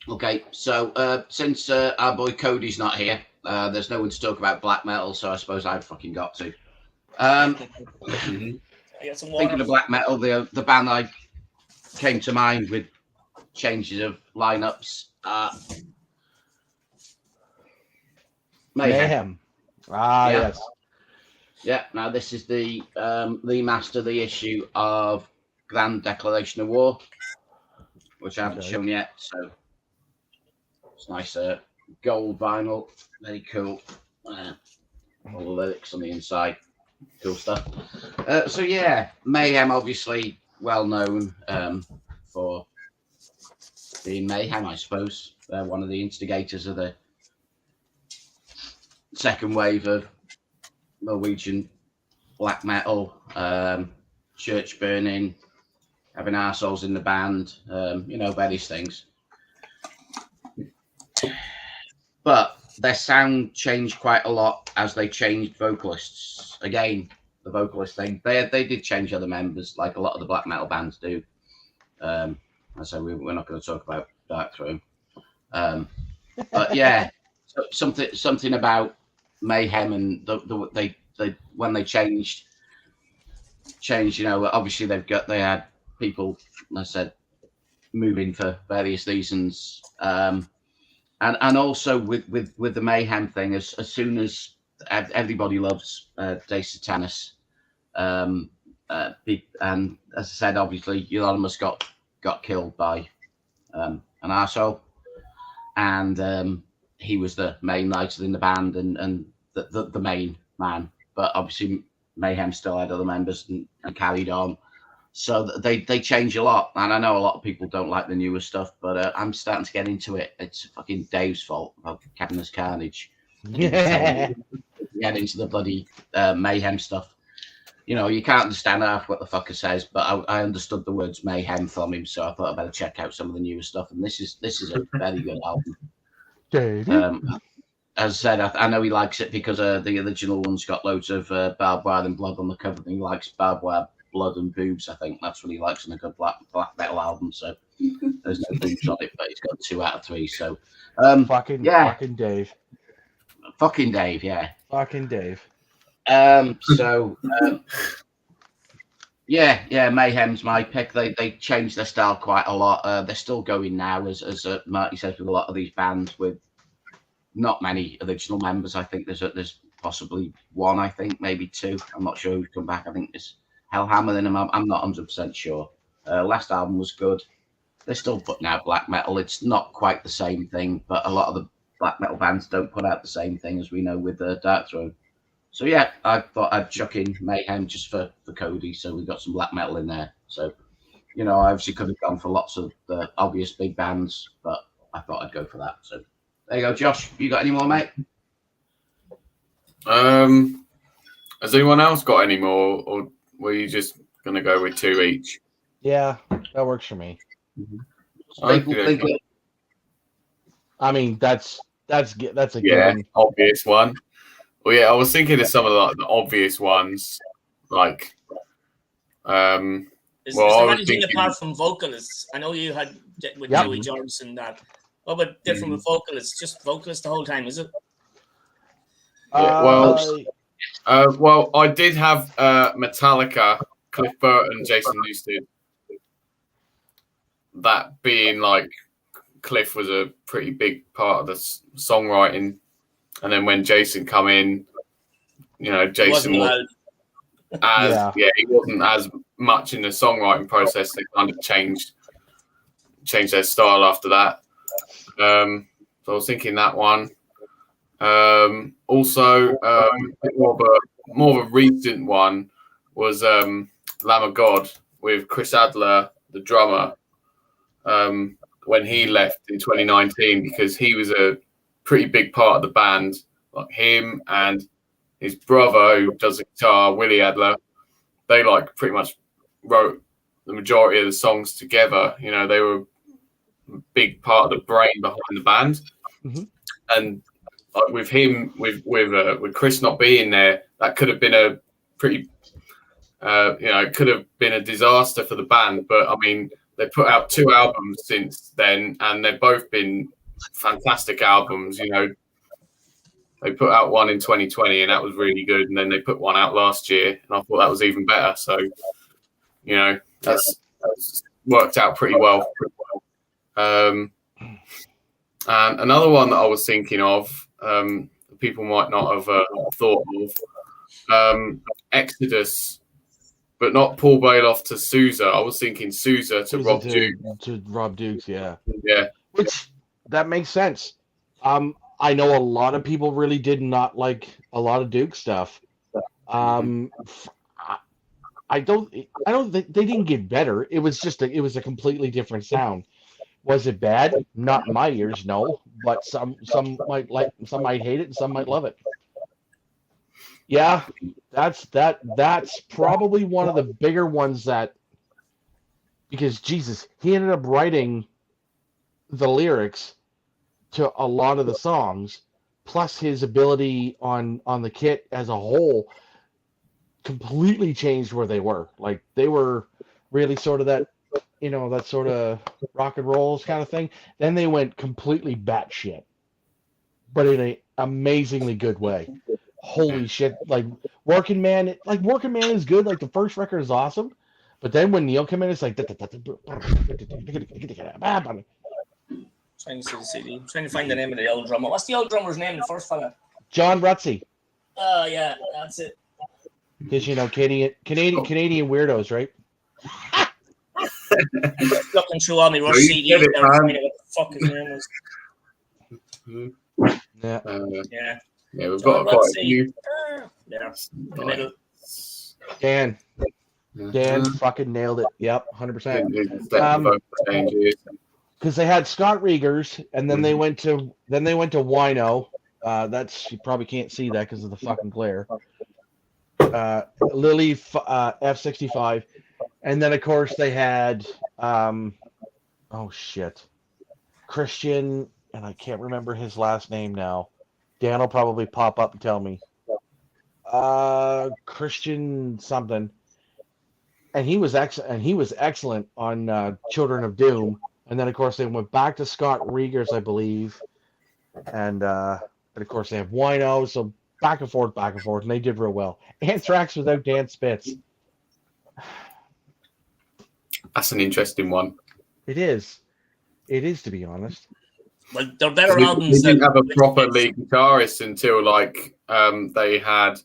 Okay, so since our boy Cody's not here, there's no one to talk about black metal, so I suppose I've fucking got to. Thinking of black metal, the band I came to mind with changes of lineups. Mayhem. Yes. Yeah. Now this is the remaster, the issue of Grand Declaration of War, which I haven't shown yet. So It's nice gold vinyl, very cool. All the lyrics on the inside, cool stuff. So yeah, Mayhem obviously well known for being Mayhem, I suppose. They're one of the instigators of the second wave of Norwegian black metal, church burning, having arseholes in the band, various things. But their sound changed quite a lot as they changed vocalists. Again, the vocalist thing, they did change other members, like a lot of the black metal bands do. So we're not going to talk about Dark Throne. But yeah, something about Mayhem and they when they changed. Obviously they had people, as I said, moving for various reasons. And also with the Mayhem thing, as soon as everybody loves De Satanis, and as I said, obviously Euronymous got killed by an arsehole, and he was the main writer in the band and the main man. But obviously Mayhem still had other members and carried on. So they change a lot, and I know a lot of people don't like the newer stuff, but I'm starting to get into it. It's fucking Dave's fault about Cabinet Carnage. Get into the bloody Mayhem stuff. You can't understand half what the fucker says, but I understood the words Mayhem from him, so I thought I'd better check out some of the newer stuff. And this is a very good album. As I said, I know he likes it because the original one's got loads of barbed wire and blood on the cover, and he likes barbed wire, blood and boobs. I think that's what he likes in a good black metal album. So there's no boobs on it, but it's got 2 out of 3. So fucking Dave. Fucking Dave, yeah. Fucking Dave. Mayhem's my pick. They changed their style quite a lot. They're still going now, as Marty says, with a lot of these bands with not many original members. I think there's possibly 1, I think maybe 2. I'm not sure who's come back. I think it's Hellhammer in them. I'm not 100% sure. Last album was good. They're still putting out black metal. It's not quite the same thing, but a lot of the black metal bands don't put out the same thing, as we know with Dark Throne. So yeah, I thought I'd chuck in Mayhem just for Cody, so we got some black metal in there. So, I obviously could have gone for lots of the obvious big bands, but I thought I'd go for that. So there you go, Josh. You got any more, mate? Has anyone else got any more, or were you just going to go with 2 each? Yeah, that works for me. I mean, that's a given. Obvious one. Well, yeah, I was thinking of some of the obvious ones, like. Is there anything apart from vocalists? I know you had with Joey Johnson that. What about different with vocalists? Just vocalists the whole time, is it? Well, I did have Metallica, Cliff Burton, Jason Newsted. That being like Cliff was a pretty big part of the songwriting, and then when Jason come in, Jason he wasn't as much in the songwriting process. They kind of changed their style after that. So I was thinking that one. Also, more of a recent one was Lamb of God with Chris Adler, the drummer, when he left in 2019, because he was a pretty big part of the band. Like him and his brother, who does the guitar, Willie Adler, they pretty much wrote the majority of the songs together. They were a big part of the brain behind the band. Mm-hmm. And with him, with Chris not being there, that could have been a pretty, it could have been a disaster for the band. But I mean, they put out 2 albums since then, and they've both been fantastic albums. They put out one in 2020, and that was really good. And then they put one out last year, and I thought that was even better. So, that's worked out pretty well. And another one that I was thinking of, people might not have thought of, Exodus, but not Paul Bailoff to Sousa. I was thinking Sousa to Rob Dukes. To Rob Dukes, yeah. Yeah. that makes sense. I know a lot of people really did not like a lot of Duke stuff. I don't think they didn't get better. It was just it was a completely different sound. Was it bad? Not in my ears, no. But some might hate it, and some might love it. Yeah, that's probably one of the bigger ones that, because Jesus, he ended up writing the lyrics to a lot of the songs, plus his ability on the kit as a whole completely changed where they were. Like they were really sort of that, that sort of rock and rolls kind of thing. Then they went completely batshit, but in a amazingly good way. Holy shit! Like Working Man is good. Like the first record is awesome, but then when Neil came in, it's like Trying to see the CD. Trying to find the name of the old drummer. What's the old drummer's name? The first fella. John Rutsey. Oh yeah, that's it. Because Canadian weirdos, right? I'm just looking through all my Rush CDs there, trying to what the fuck his name was. Yeah. Yeah, we've got quite a few. There, the middle. Dan fucking nailed it. Yep, 100%. Because they had Scott Riegers, and then they went to Wino. That's, you probably can't see that because of the fucking glare. Lily F65, and then of course they had Christian, and I can't remember his last name now. Dan will probably pop up and tell me. Christian something, and he was excellent on Children of Doom. And then of course they went back to Scott Riegers, I believe, and of course they have Wino. So back and forth, and they did real well. Anthrax without Dan Spitz. That's an interesting one. It is, to be honest. Well, they're better albums. They didn't have a proper lead guitarist until they had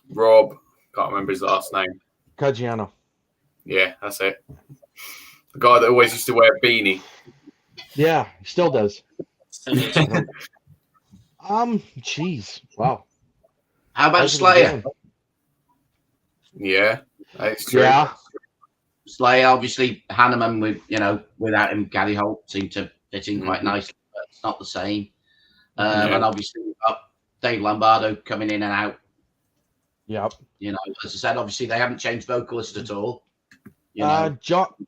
Rob. Can't remember his last name. Caggiano. Yeah, that's it. The guy that always used to wear a beanie. Yeah, he still does. Jeez, wow. How about Slayer? Yeah, that's true. Yeah, Slayer, obviously, Hanneman without him, Gary Holt seemed to fit in quite nicely, but it's not the same. And obviously, we've got Dave Lombardo coming in and out. Yep. As I said, obviously they haven't changed vocalist at all. John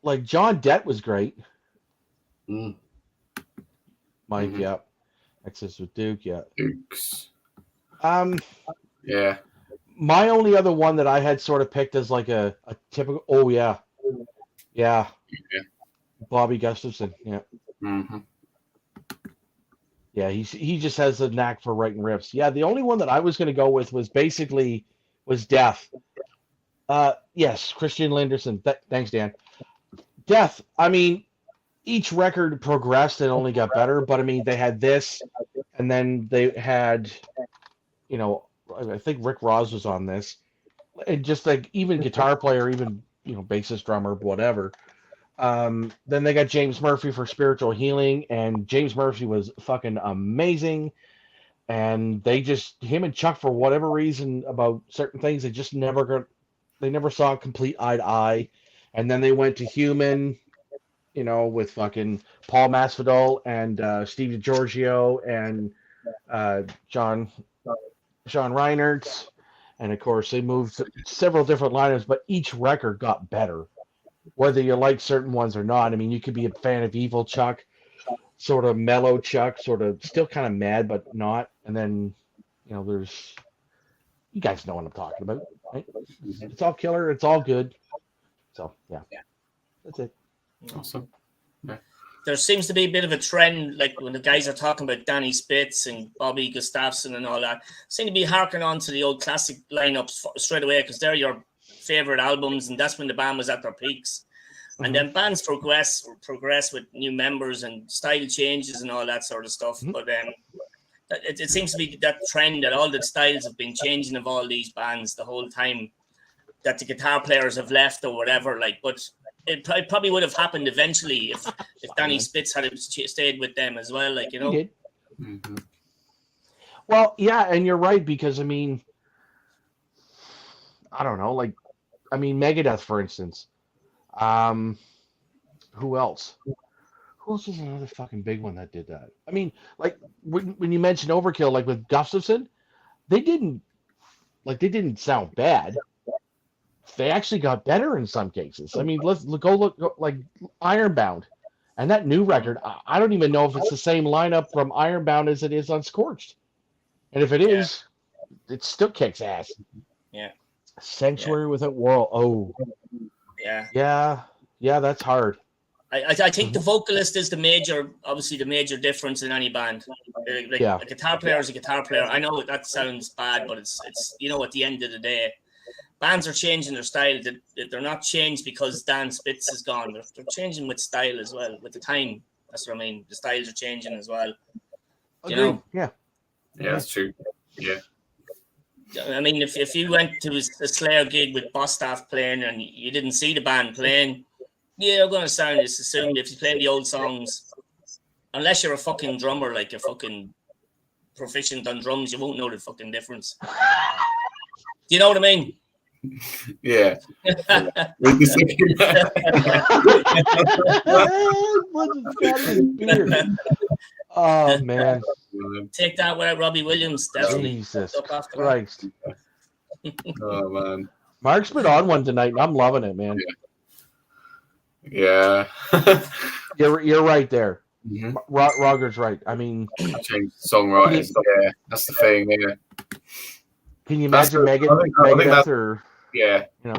Dett was great. Mm. Mike, yep. Access with Duke, yeah. Dukes. Yeah. My only other one that I had sort of picked as like a typical. Yeah. Bobby Gustafson. Yeah. Mm-hmm. Yeah, he just has a knack for writing riffs. Yeah, the only one that I was going to go with was Death. Yes, Christian Linderson. Thanks, Dan. Death. I mean, each record progressed and only got better, but I mean, they had this, and then they had, I think Rick Ross was on this, and just like even guitar player, even bassist, drummer, whatever. Then they got James Murphy for Spiritual Healing, and James Murphy was fucking amazing. And him and Chuck, for whatever reason about certain things, they never saw complete eye to eye. And then they went to Human, with fucking Paul Masvidal and Steve DiGiorgio and Sean Reinertz. And of course, they moved several different lineups, but each record got better, whether you like certain ones or not. I mean, you could be a fan of Evil Chuck, sort of mellow Chuck, sort of still kind of mad, but not. And then, there's, you guys know what I'm talking about, right? It's all killer. It's all good. So, yeah. That's it. Awesome. Yeah. There seems to be a bit of a trend, like when the guys are talking about Danny Spitz and Bobby Gustafson and all that, seem to be harking on to the old classic lineups straight away because they're your favorite albums, and that's when the band was at their peaks. Mm-hmm. And then bands progress with new members and style changes and all that sort of stuff. Mm-hmm. But it seems to be that trend that all the styles have been changing of all these bands the whole time, that the guitar players have left or whatever. But it probably would have happened eventually if Danny Spitz had stayed with them as well. Like, you know. He did. Mm-hmm. Well, yeah, and you're right, because I mean, I don't know, like, I mean, Megadeth, for instance. Who else? Who else was another fucking big one that did that? I mean, like when you mentioned Overkill, like with Gustafson, they didn't sound bad. They actually got better in some cases. I mean, let's go like Ironbound, and that new record. I don't even know if it's the same lineup from Ironbound as it is on Scorched, and if it is, it still kicks ass. Yeah. Sanctuary Without World. Oh. Yeah. Yeah, that's hard. I think the vocalist is the major difference in any band. Like a guitar player is a guitar player. I know that sounds bad, but it's you know, at the end of the day, bands are changing their style. They're not changed because Dan Spitz is gone. They're changing with style as well, with the time. That's what I mean. The styles are changing as well. You know? Yeah, that's true. Yeah. I mean, if you went to a Slayer gig with Bostaph playing and you didn't see the band playing, you're going to sound as assumed if you play the old songs. Unless you're a fucking drummer, like you're fucking proficient on drums, you won't know the fucking difference. Do you know what I mean? Yeah. Oh man! Take that without Robbie Williams, definitely. Jesus Christ! Oh man! Mark's been on one tonight, and I'm loving it, man. Yeah. You're right there. Mm-hmm. Roger's right. I mean, change songwriters. Yeah, that's the thing. Yeah. Can you imagine Megadeth or? Yeah. You know,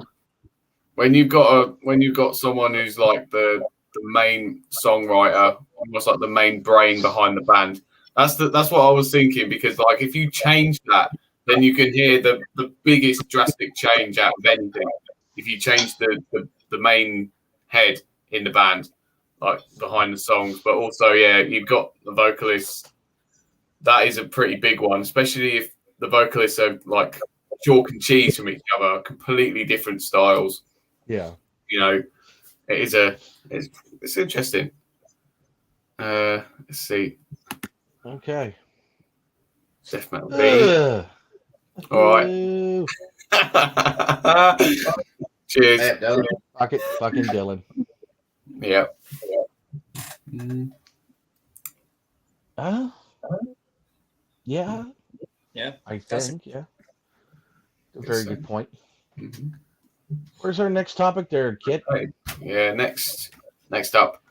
when you've got someone who's like the main songwriter, almost like the main brain behind the band. That's what I was thinking, because like if you change that, then you can hear the biggest drastic change out of anything. If you change the main head in the band, like behind the songs, but also you've got the vocalists. That is a pretty big one, especially if the vocalists are like chalk and cheese from each other, completely different styles. Yeah, you know, it's interesting. Let's see. Okay. Death metal B. All right. Cheers. Fucking Dylan. Yeah. Yeah. Yeah. I think. Yeah. A very good point. Mm-hmm. Where's our next topic there, Kit? Yeah. Next up,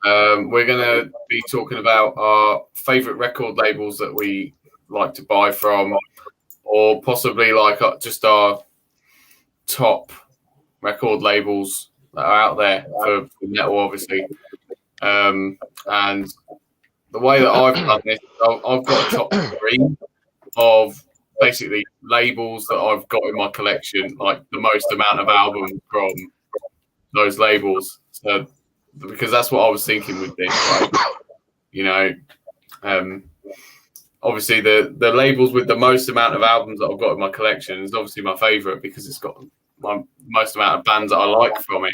we're gonna be talking about our favorite record labels that we like to buy from, or possibly like just our top record labels that are out there for metal, obviously. And the way that I've done this, I've got a top 3 of basically labels that I've got in my collection, like the most amount of albums from those labels. So, because that's what I was thinking with this, like, you know, obviously the labels with the most amount of albums that I've got in my collection is obviously my favorite, because it's got my most amount of bands that I like from it.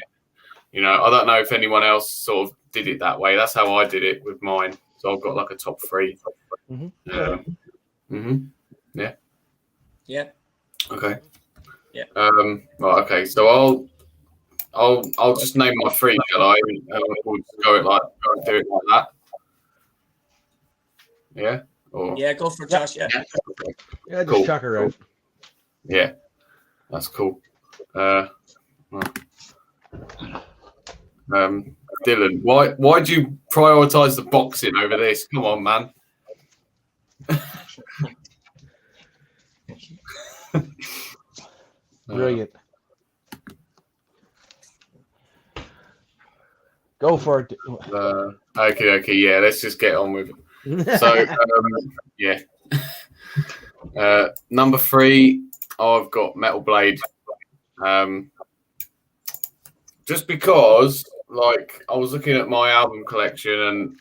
You know, I don't know if anyone else sort of did it that way. That's how I did it with mine. So I've got like a top 3. Yeah. Yeah. Okay. Yeah. Right. Okay. So I'll just name my 3, shall I? We'll just do it like that. Yeah. Or yeah, go for Josh. Yeah. Yeah, just chuck her out. Yeah, that's cool. Dylan, why do you prioritize the boxing over this? Come on, man. Brilliant. Go for it. Okay. Yeah, let's just get on with it. So, number 3, I've got Metal Blade. Just because, like, I was looking at my album collection and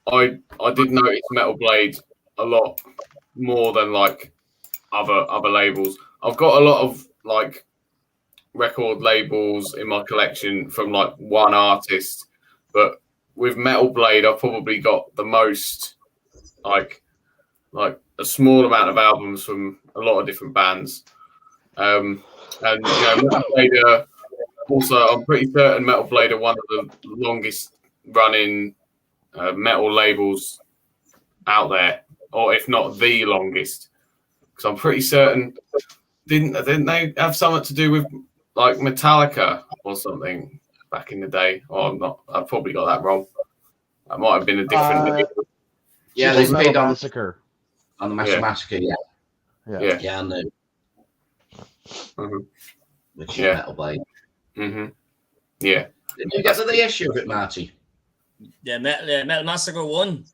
I did notice Metal Blade a lot more than like other labels. I've got a lot of like record labels in my collection from like one artist, but with Metal Blade, I've probably got the most, like a small amount of albums from a lot of different bands. And Metal Blade also, I'm pretty certain Metal Blade are one of the longest running metal labels out there, or if not the longest, because I'm pretty certain didn't they have something to do with like Metallica or something back in the day? Or I'm not. I've probably got that wrong. That might have been a different. Yeah, they Metal played on Massacre. the Massacre. Yeah, I know. Mm-hmm. Which is Metal Blade. Mm-hmm. Yeah. Did you get to the issue of it, Marty? Yeah, Metal Massacre 1.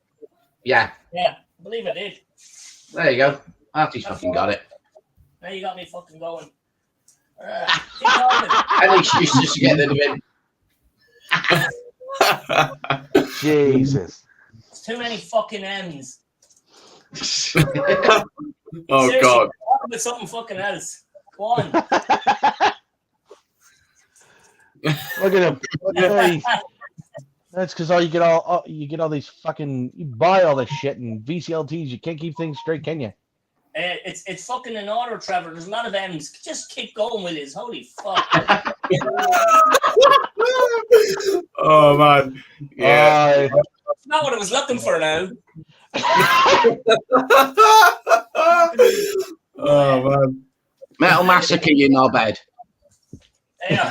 Yeah. Yeah, I believe I did. There you go. Marty's fucking got it. Now you got me fucking going. Keep talking. Any excuse just to get rid of him. Jesus. It's too many fucking M's. Oh Seriously, God. talk about something fucking else. Go on. Look at him. Hey, that's because you get all these fucking, you buy all this shit and VCLTs. You can't keep things straight, can you? It's fucking in order, Trevor. There's a lot of M's. Just keep going with it. Holy fuck. Oh man. Yeah. It's not what I was looking for now. Oh man. Metal Massacre, you knobhead. Yeah.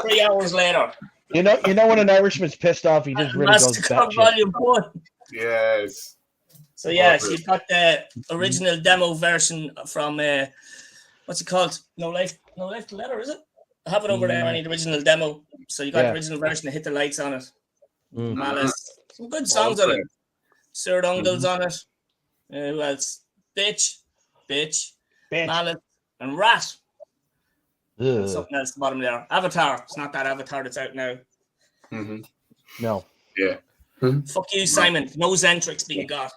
3 hours later. You know when an Irishman's pissed off, he just really goes Massacre batshit. Volume 1. Yes. So yes, you've got the original demo version from what's it called? No Life to Leather, is it? I have it over there. I need the original demo. So you got the original version of Hit the Lights on it. Malice. Some good songs on it. Sir Dungle's on it. Who else? Bitch, Malice, and Rat. And something else at the bottom there. Avatar. It's not that Avatar that's out now. Mm-hmm. No. Yeah. Fuck you, Simon. No Zentrix being got.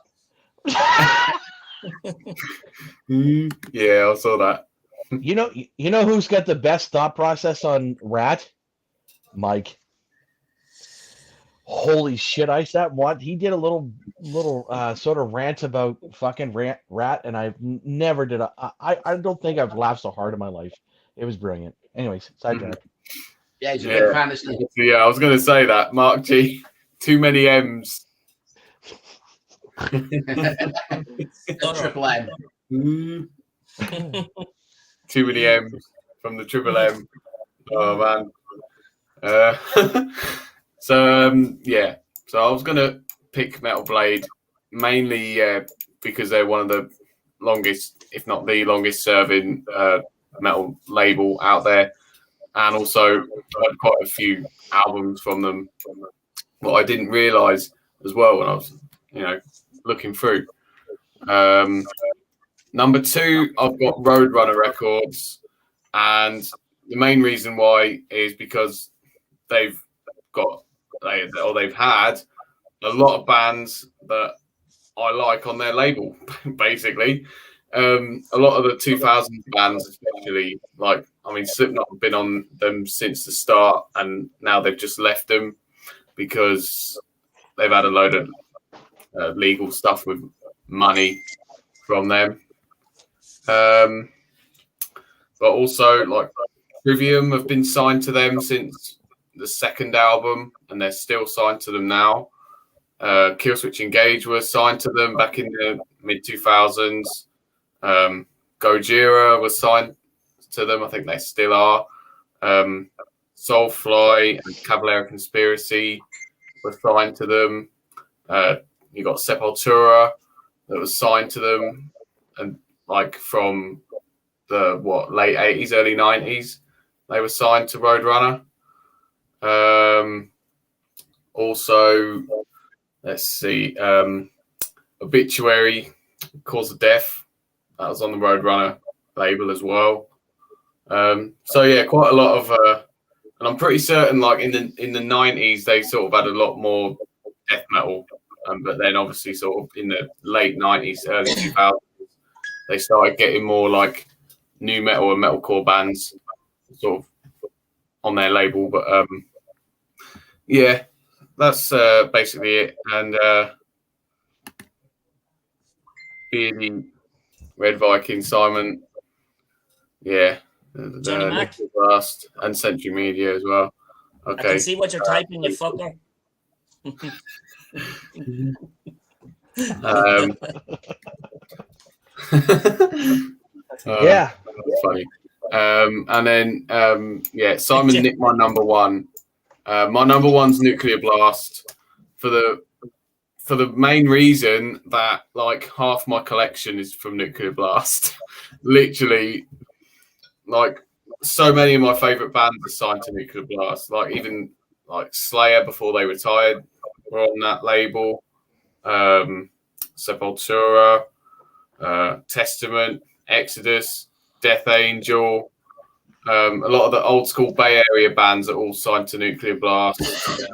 Yeah, I saw that. You know who's got the best thought process on Rat? Mike. Holy shit! I sat what he did a little sort of rant about fucking Rat, and I never did. I don't think I've laughed so hard in my life. It was brilliant. Anyways, sidetrack. Yeah, he's a big fan, isn't he? Yeah, I was going to say that. Mark G. Too many M's. Triple M. Too many M's from the Triple M. Oh man. So I was gonna pick Metal Blade mainly because they're one of the longest, if not the longest serving metal label out there, and also had quite a few albums from them. What I didn't realise as well when I was, looking through. Number 2, I've got Roadrunner Records, and the main reason why is because they've had a lot of bands that I like on their label, basically. A lot of the 2000s bands, especially, Slipknot have been on them since the start, and now they've just left them because they've had a load of legal stuff with money from them. But also, Trivium have been signed to them since the second album, and they're still signed to them now. Killswitch Engage was signed to them back in the mid-2000s. Gojira was signed to them. I think they still are. Soulfly and Cavalera Conspiracy were signed to them. You got Sepultura that was signed to them, and from the late 80s, early 90s, they were signed to Roadrunner. Also, let's see, Obituary, Cause of Death, that was on the Roadrunner label as well. Quite a lot of, and I'm pretty certain, in the 90s, they sort of had a lot more death metal, but then obviously sort of in the late 90s, early 2000s, they started getting more new metal and metalcore bands sort of on their label. But yeah, that's basically it. And Beardy, Red Viking, Simon, yeah, Johnny the Mac. Blast, and Century Media as well. I Okay. can see what you're typing, you fucker. Yeah. That's funny. And then Simon nicked my number one. My number one's Nuclear Blast for the main reason that like half my collection is from Nuclear Blast. Literally, like so many of my favorite bands are signed to Nuclear Blast. Like even like Slayer before they retired were on that label. Sepultura, Testament, Exodus, Death Angel. A lot of the old school Bay Area bands are all signed to Nuclear Blast.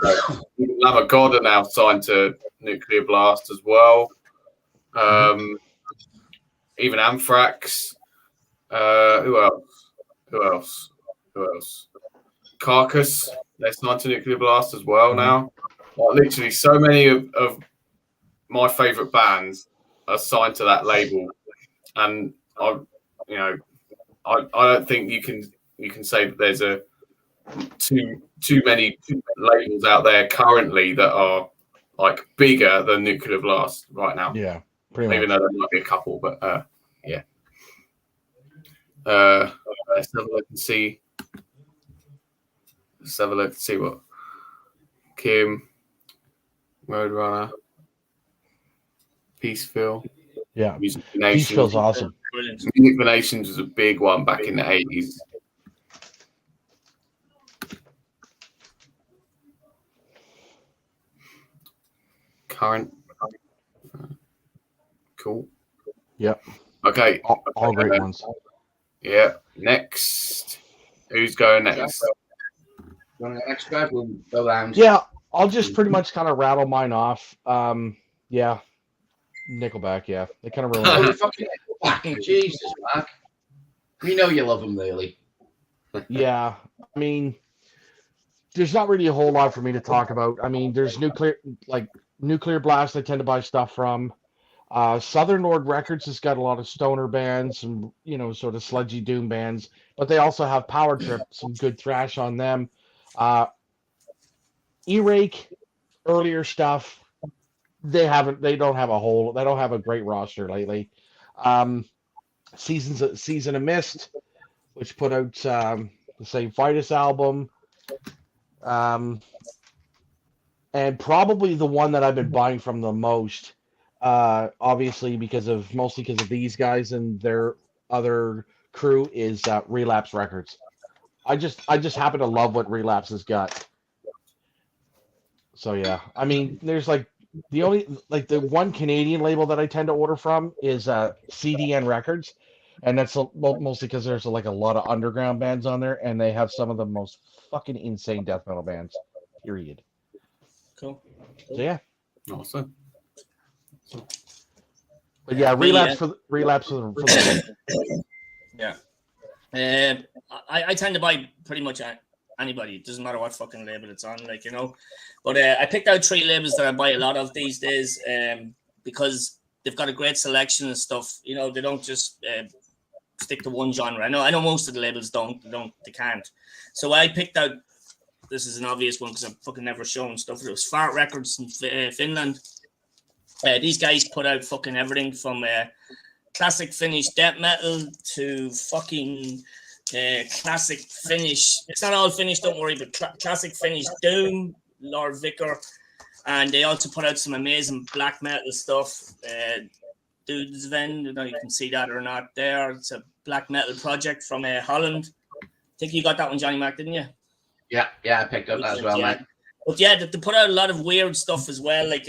Lamb of God are now signed to Nuclear Blast as well. Even Anthrax. Who else? Carcass. They're signed to Nuclear Blast as well now. Like, literally, so many of my favourite bands are signed to that label, and I don't think you can say that there's too many labels out there currently that are like bigger than Nuclear Blast right now. Yeah, pretty even much. though there might be a couple, but yeah. Let's have a look and see. Let's have a look and see what Kim, Roadrunner, Peaceville. Yeah, Music for Nations. Peaceville's awesome. Brilliant. Music for Nations was a big one back in the 80s. Current. Cool. Yep. Okay. All great ones. Yeah. Next. Who's going next? You want to go next, Trev? We'll go round. Yeah, I'll just pretty much kind of rattle mine off. Yeah, Nickelback. Yeah, they kind of Oh, really. you fucking Nickelback. Jesus, Mark. We know you love them, really. Yeah, I mean, there's not really a whole lot for me to talk about. I mean, there's Nuclear Blast. I tend to buy stuff from. Southern Lord Records has got a lot of stoner bands and sort of sludgy doom bands, but they also have Power Trip, some good thrash on them. E-Rake, earlier stuff. They don't have a great roster lately. Season of Mist, which put out the St. Vitus album. And probably the one that I've been buying from the most, obviously mostly because of these guys and their other crew, is Relapse Records. I just happen to love what Relapse has got. So yeah, I mean, there's like the one Canadian label that I tend to order from is CDN Records, and that's mostly because there's like a lot of underground bands on there, and they have some of the most fucking insane death metal bands. Period. Cool. So yeah. Awesome. But yeah, Relapse for the Yeah. I tend to buy pretty much anybody. It doesn't matter what fucking label it's on, But I picked out 3 labels that I buy a lot of these days, because they've got a great selection of stuff. They don't just stick to one genre. I know most of the labels they can't. So I picked out. This is an obvious one because I've fucking never shown stuff. It was Fart Records in Finland. These guys put out fucking everything from classic Finnish death metal to fucking classic Finnish. It's not all Finnish, don't worry, but classic Finnish doom, Lord Vicar. And they also put out some amazing black metal stuff. Dudes Ven, you can see that or not there. It's a black metal project from Holland. I think you got that one, Johnny Mac, didn't you? Yeah, I picked up that as well, mate. But yeah, they put out a lot of weird stuff as well, like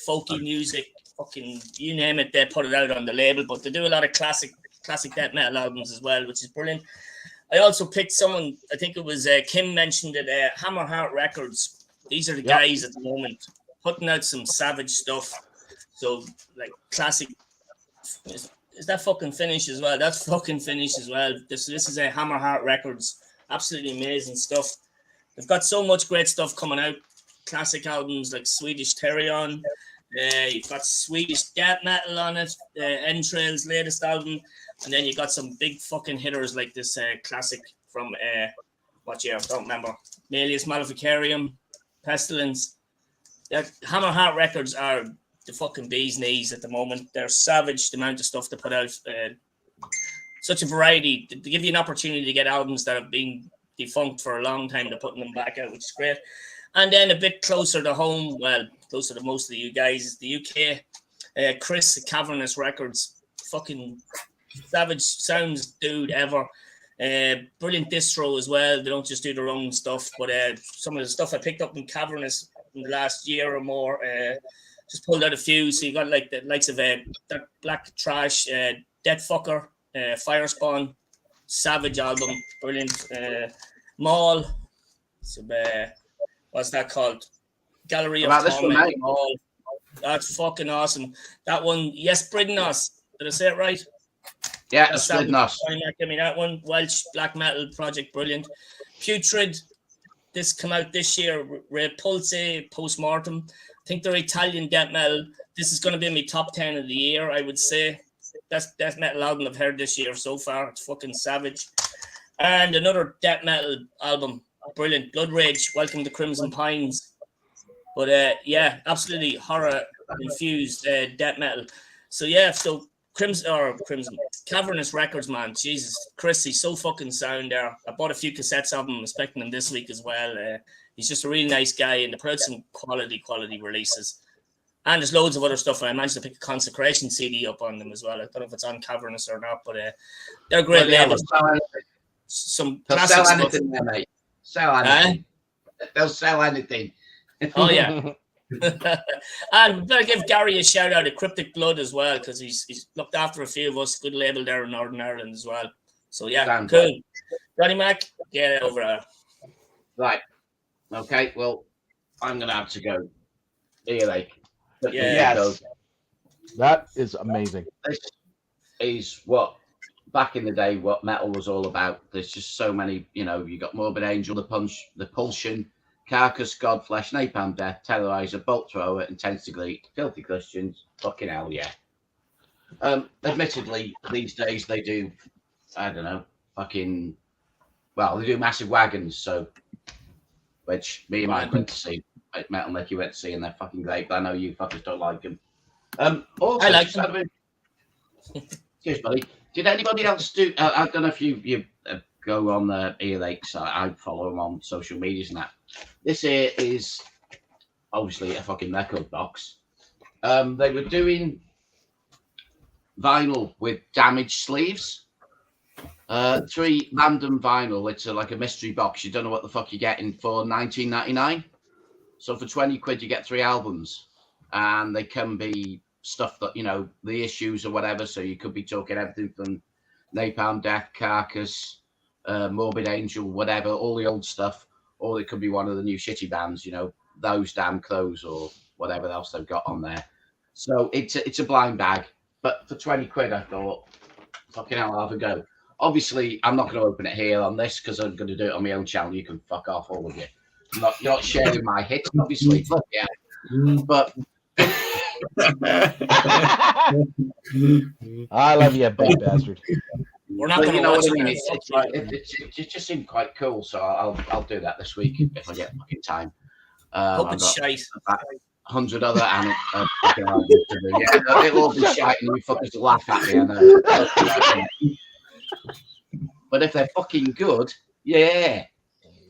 folky music, fucking you name it, they put it out on the label. But they do a lot of classic death metal albums as well, which is brilliant. I also picked someone, I think it was Kim mentioned it, Hammerheart Records. These are the guys at the moment putting out some savage stuff. So like classic is that fucking finish as well. That's fucking finish as well. This is a Hammerheart Records. Absolutely amazing stuff. They've got so much great stuff coming out. Classic albums like Swedish Terion. You've got Swedish death metal on it. Entrails' latest album. And then you got some big fucking hitters like this classic from what year? I don't remember. Malleus Maleficarium, Pestilence. Hammerheart Records are the fucking bee's knees at the moment. They're savage, the amount of stuff they put out. Such a variety. They give you an opportunity to get albums that have been defunct for a long time. They're putting them back out, which is great. And then a bit closer to home, well, closer to most of you guys, is the UK. Chris, Cavernous Records. Fucking savage sounds dude ever. Brilliant distro as well. They don't just do their own stuff, but some of the stuff I picked up in Cavernous in the last year or more, just pulled out a few. So you got like the likes of that Black Trash, Dead Fucker, Firespawn, Savage album, brilliant. Mall, so, what's that called? Gallery of Torment. Mall. That's fucking awesome. That one, Yes Bridnos. Did I say it right? Yeah, it's Bridnos. Give me that one. Welsh black metal project, brilliant. Putrid. This come out this year. Repulse, Postmortem. I think they're Italian death metal. This is going to be in my top 10 of the year, I would say. Best death metal album I've heard this year so far. It's fucking savage. And another death metal album, brilliant. Blood Rage, Welcome to Crimson Pines. But yeah, absolutely horror infused death metal. So yeah, so Crimson Cavernous Records, man. Jesus, Chris, he's so fucking sound there. I bought a few cassettes of him, expecting him this week as well. He's just a really nice guy, and they put out some quality releases. And there's loads of other stuff. And I managed to pick a Consecration CD up on them as well. I don't know if it's on Cavernous or not, but they're great labels. Some classic sell stuff. Anything there, mate. Sell anything. They'll sell anything. Oh yeah. And we better give Gary a shout out at Cryptic Blood as well, because he's looked after a few of us. Good label there in Northern Ireland as well. So yeah, Sounds cool. right. Johnny Mac, get it over there. Right. Okay. Well, I'm gonna have to go. Earache. Yes. That is amazing. This is what back in the day what metal was all about. There's just so many, you got Morbid Angel, the Pulsion, Carcass, Godflesh, Napalm Death, Terrorizer, Bolt Thrower, Intense Delete, Filthy Christians. Fucking hell, yeah. Admittedly, these days they do, I don't know, they do Massive Wagons, so which me and Mike went to see. Metal Nicky went to see, and they're fucking great. But I know you fuckers don't like them. Also, I like them. Cheers, buddy. Did anybody else do? I don't know if you go on the Earaches. I follow them on social medias and that. This here is obviously a fucking record box. They were doing vinyl with damaged sleeves. 3 random vinyl. It's like a mystery box. You don't know what the fuck you're getting for $19.99. So for 20 quid, you get 3 albums, and they can be stuff that, the issues or whatever. So you could be talking everything from Napalm Death, Carcass, Morbid Angel, whatever, all the old stuff, or it could be one of the new shitty bands, Those Damn Crows or whatever else they've got on there. So it's a blind bag, but for 20 quid, I thought, fucking hell, I'll have a go. Obviously, I'm not going to open it here on this because I'm going to do it on my own channel. You can fuck off, all of you. You're not sharing my hits, obviously. Fuck yeah. But I love you, big bastard. We're not going to watch it. It just seemed quite cool, so I'll do that this week if I get fucking time. Hope it's shite. 100 other fucking albums to do. Yeah, it'll all be shite, and you fuckers will laugh at me. I know. But if they're fucking good, yeah.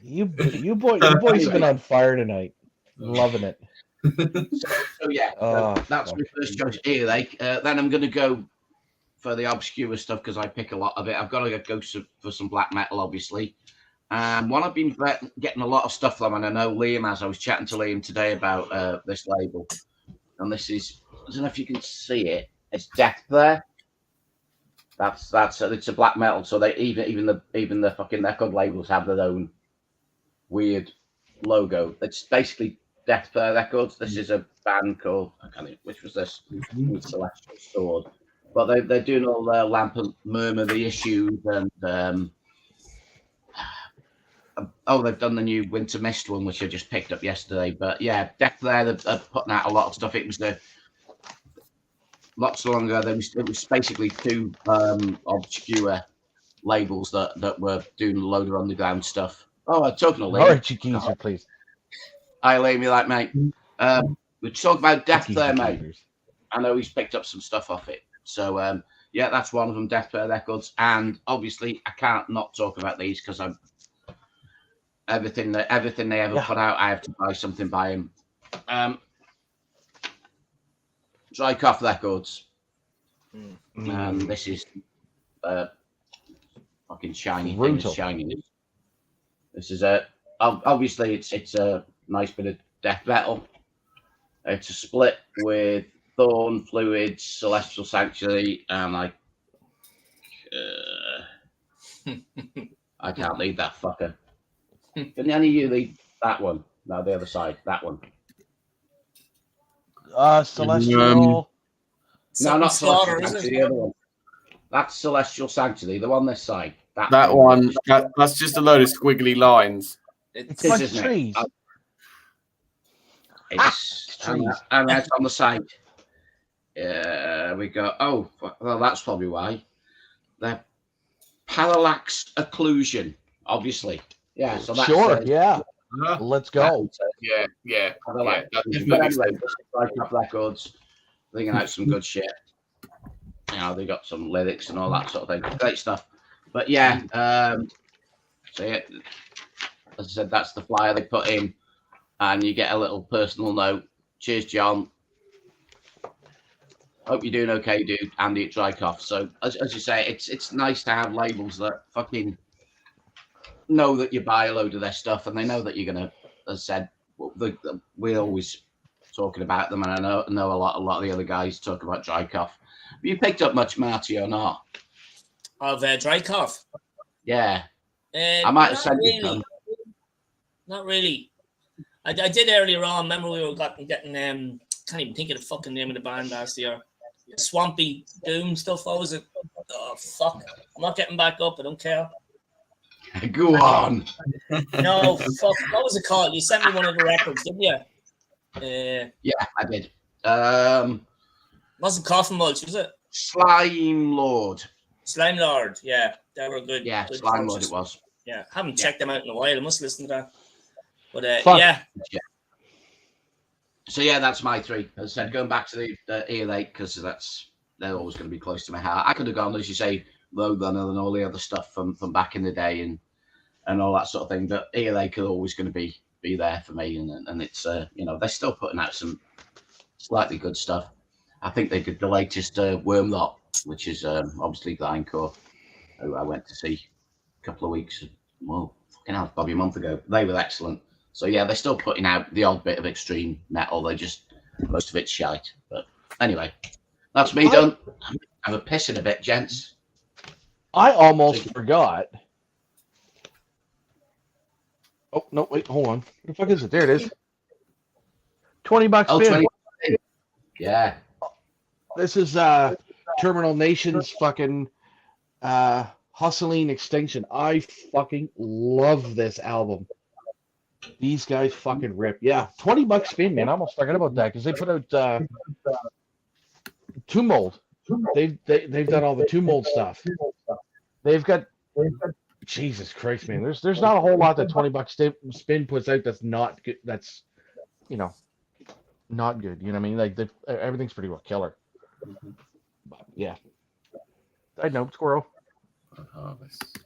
You boys been on fire tonight. Loving it. So yeah, that's my first choice. Earache. Then I'm going to go for the obscure stuff because I pick a lot of it. I've got to go for some black metal, obviously. And one I've been getting a lot of stuff from, and I know Liam has. I was chatting to Liam today about this label, and this is, I don't know if you can see it. It's Death there. That's it's a black metal. So they even the fucking record labels have their own weird logo. It's basically Death Fair Records. This is a band called, which was this? Celestial Sword. But they're doing all their Lamp and Murmur, the issues, and they've done the new Winter Mist one, which I just picked up yesterday. But yeah, Death there, they're putting out a lot of stuff. It was lots longer. It was basically two obscure labels that were doing a load of underground stuff. Oh, talking to Lee. All right, you geezer, please. Hi, Lee, me like, mate. We talk about Death there, mate. Geezers. I know he's picked up some stuff off it. So, yeah, that's one of them, Death Bear Records. And obviously, I can't not talk about these because everything they ever put out, I have to buy something by him. Dry Cough Records. And this is fucking shiny. Brutal. Shiny. This is obviously it's a nice bit of death metal. It's a split with Thorn, Fluids, Celestial Sanctuary, and I can't lead that fucker. Can any of you lead that one? No, the other side. That one. Celestial. No, not Slaughter, Celestial is Sanctuary. The other one. That's Celestial Sanctuary. The one this side. That one. That's just a load of squiggly lines. It's a bunch of isn't it? trees. And that's on the side. We go. Oh, well, that's probably why. The parallax occlusion, obviously. Yeah. So that's Sure. Yeah. Let's go. Yeah. Parallax. That But definitely anyway, makes sense. Dry Cough Records, bringing out some good shit. You know, they got some lyrics and all that sort of thing. Great stuff. But yeah, so yeah, as I said, that's the flyer they put in, and you get a little personal note. Cheers, John. Hope you're doing okay, dude. Andy at Dry Cough. So as you say, it's nice to have labels that fucking know that you buy a load of their stuff, and they know that you're gonna, as I said, we're always talking about them, and I know a lot of the other guys talk about Dry Cough. Have you picked up much, Marty, or not? Of Dry Cough? Yeah. I might have sent you some. Not really. I did earlier on. Remember we were getting can't even think of the fucking name of the band last year. Swampy Doom stuff. What was it? Oh fuck! I'm not getting back up. I don't care. Go on. No, fuck. What was it called? You sent me one of the records, didn't you? Yeah, I did. Wasn't Coffin Mulch, was it? Slime Lord. Slime Lord. Yeah, they were good. Yeah, good Slime Lord punches. it was. Yeah, haven't checked them out in a while. I must listen to that. But Fuck. yeah. So yeah, that's my three. As I said, going back to the earache because they're always going to be close to my heart. I could have gone, as you say, Roadrunner and all the other stuff from back in the day and all that sort of thing. But earache are always going to be there for me, and it's they're still putting out some slightly good stuff. I think they did the latest Worm Rot, which is obviously Grindcore, who I went to see a couple of weeks, probably a month ago. They were excellent. So yeah, they're still putting out the odd bit of extreme metal. Most of it's shite. But anyway, that's me done. I'm a piss in a bit, gents. I almost forgot. Oh no! Wait, hold on. What the fuck is it? There it is. $20 Oh, spin. 20. Yeah. This is Terminal Nation's fucking Hustling Extinction. I fucking love this album. These guys fucking rip. Yeah, $20 spin, man. I almost forgot about that because they put out Tomb Mold. They've done all the Tomb Mold stuff. They've got Jesus Christ, man. There's not a whole lot that $20 spin puts out that's not good. That's not good. You know what I mean? Like everything's pretty well killer. But, yeah. I know, squirrel. Harvest.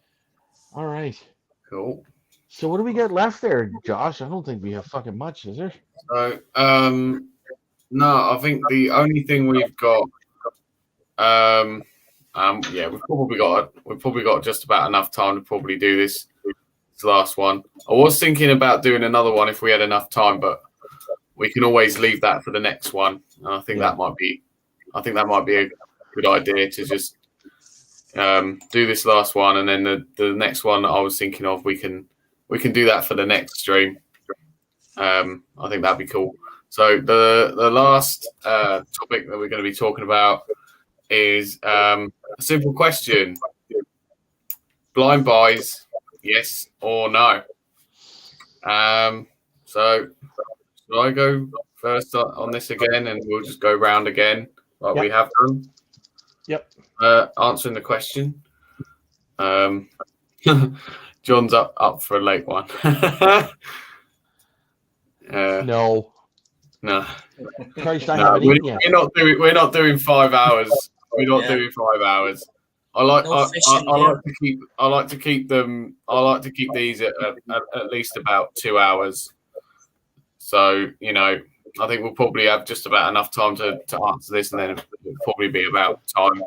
All right. Cool. So what do we get left there, Josh? I don't think we have fucking much, is there? So, no, I think the only thing we've got, yeah, we've probably got just about enough time to probably do this last one. I was thinking about doing another one if we had enough time, but we can always leave that for the next one. And I think that might be a good idea to just do this last one, and then the next one that I was thinking of, we can do that for the next stream. I think that'd be cool. So the last topic that we're going to be talking about is a simple question: blind buys, yes or no? So shall I go first on this again, and we'll just go round again like we have done? Yep. Answering the question. John's up for a late one. No. No. Christ, I No, haven't eaten yet. we're not doing 5 hours. We're not doing 5 hours. I like to keep them. I like to keep these at least about 2 hours. So I think we'll probably have just about enough time to answer this, and then it'll probably be about time.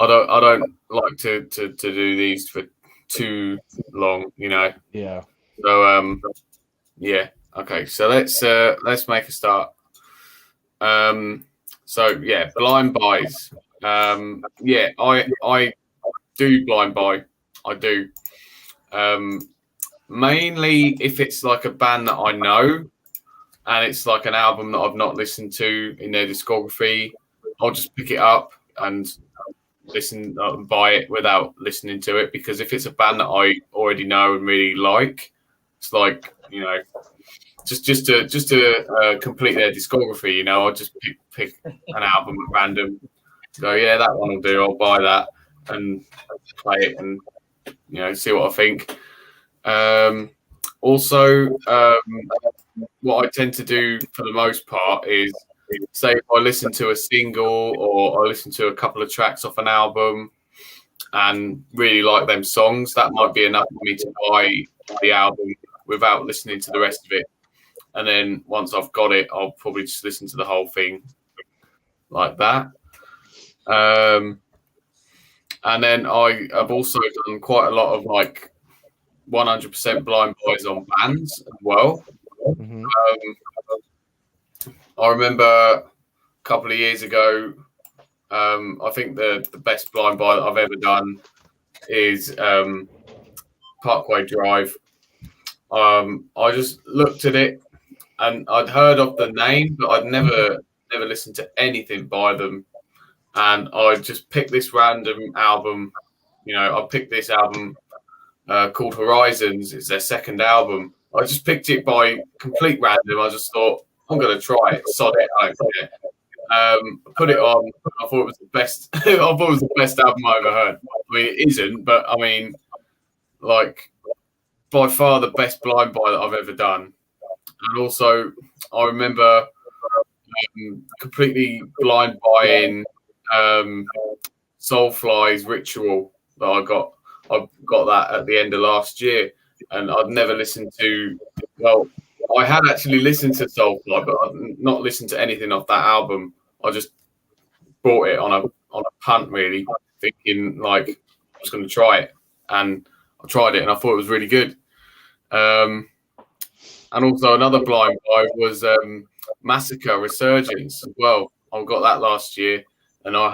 I don't like to do these for too long. Yeah. So yeah. Okay. So let's make a start. So yeah, blind buys. Yeah, I do blind buy. I do. Mainly if it's like a band that I know, and it's like an album that I've not listened to in their discography, I'll just pick it up and listen, buy it without listening to it. Because if it's a band that I already know and really like, it's like just to complete their discography. I'll just pick an album at random. Go, yeah, that one will do. I'll buy that and play it and see what I think. Also, what I tend to do for the most part is, say, if I listen to a single or I listen to a couple of tracks off an album and really like them songs, that might be enough for me to buy the album without listening to the rest of it. And then once I've got it, I'll probably just listen to the whole thing like that. And then I've also done quite a lot of 100% blind buys on bands as well. Mm-hmm. I remember a couple of years ago, I think the best blind buy that I've ever done is Parkway Drive. I just looked at it and I'd heard of the name, but I'd never listened to anything by them. And I just picked this random album. I picked this album called Horizons. It's their second album. I just picked it by complete random. I just thought, I'm going to try it. Sod it. I don't care. Put it on. I thought it was the best. I thought it was the best album I ever heard. I mean, it isn't, but I mean, by far the best blind buy that I've ever done. And also, I remember completely blind buying Soulfly's Ritual that I got that at the end of last year, and I'd never listened to. Well, I had actually listened to Soulfly, but I'd not listened to anything off that album. I just bought it on a punt, really, thinking I was going to try it, and I tried it, and I thought it was really good. And also another blind buy was Massacre Resurgence as well. I got that last year, and I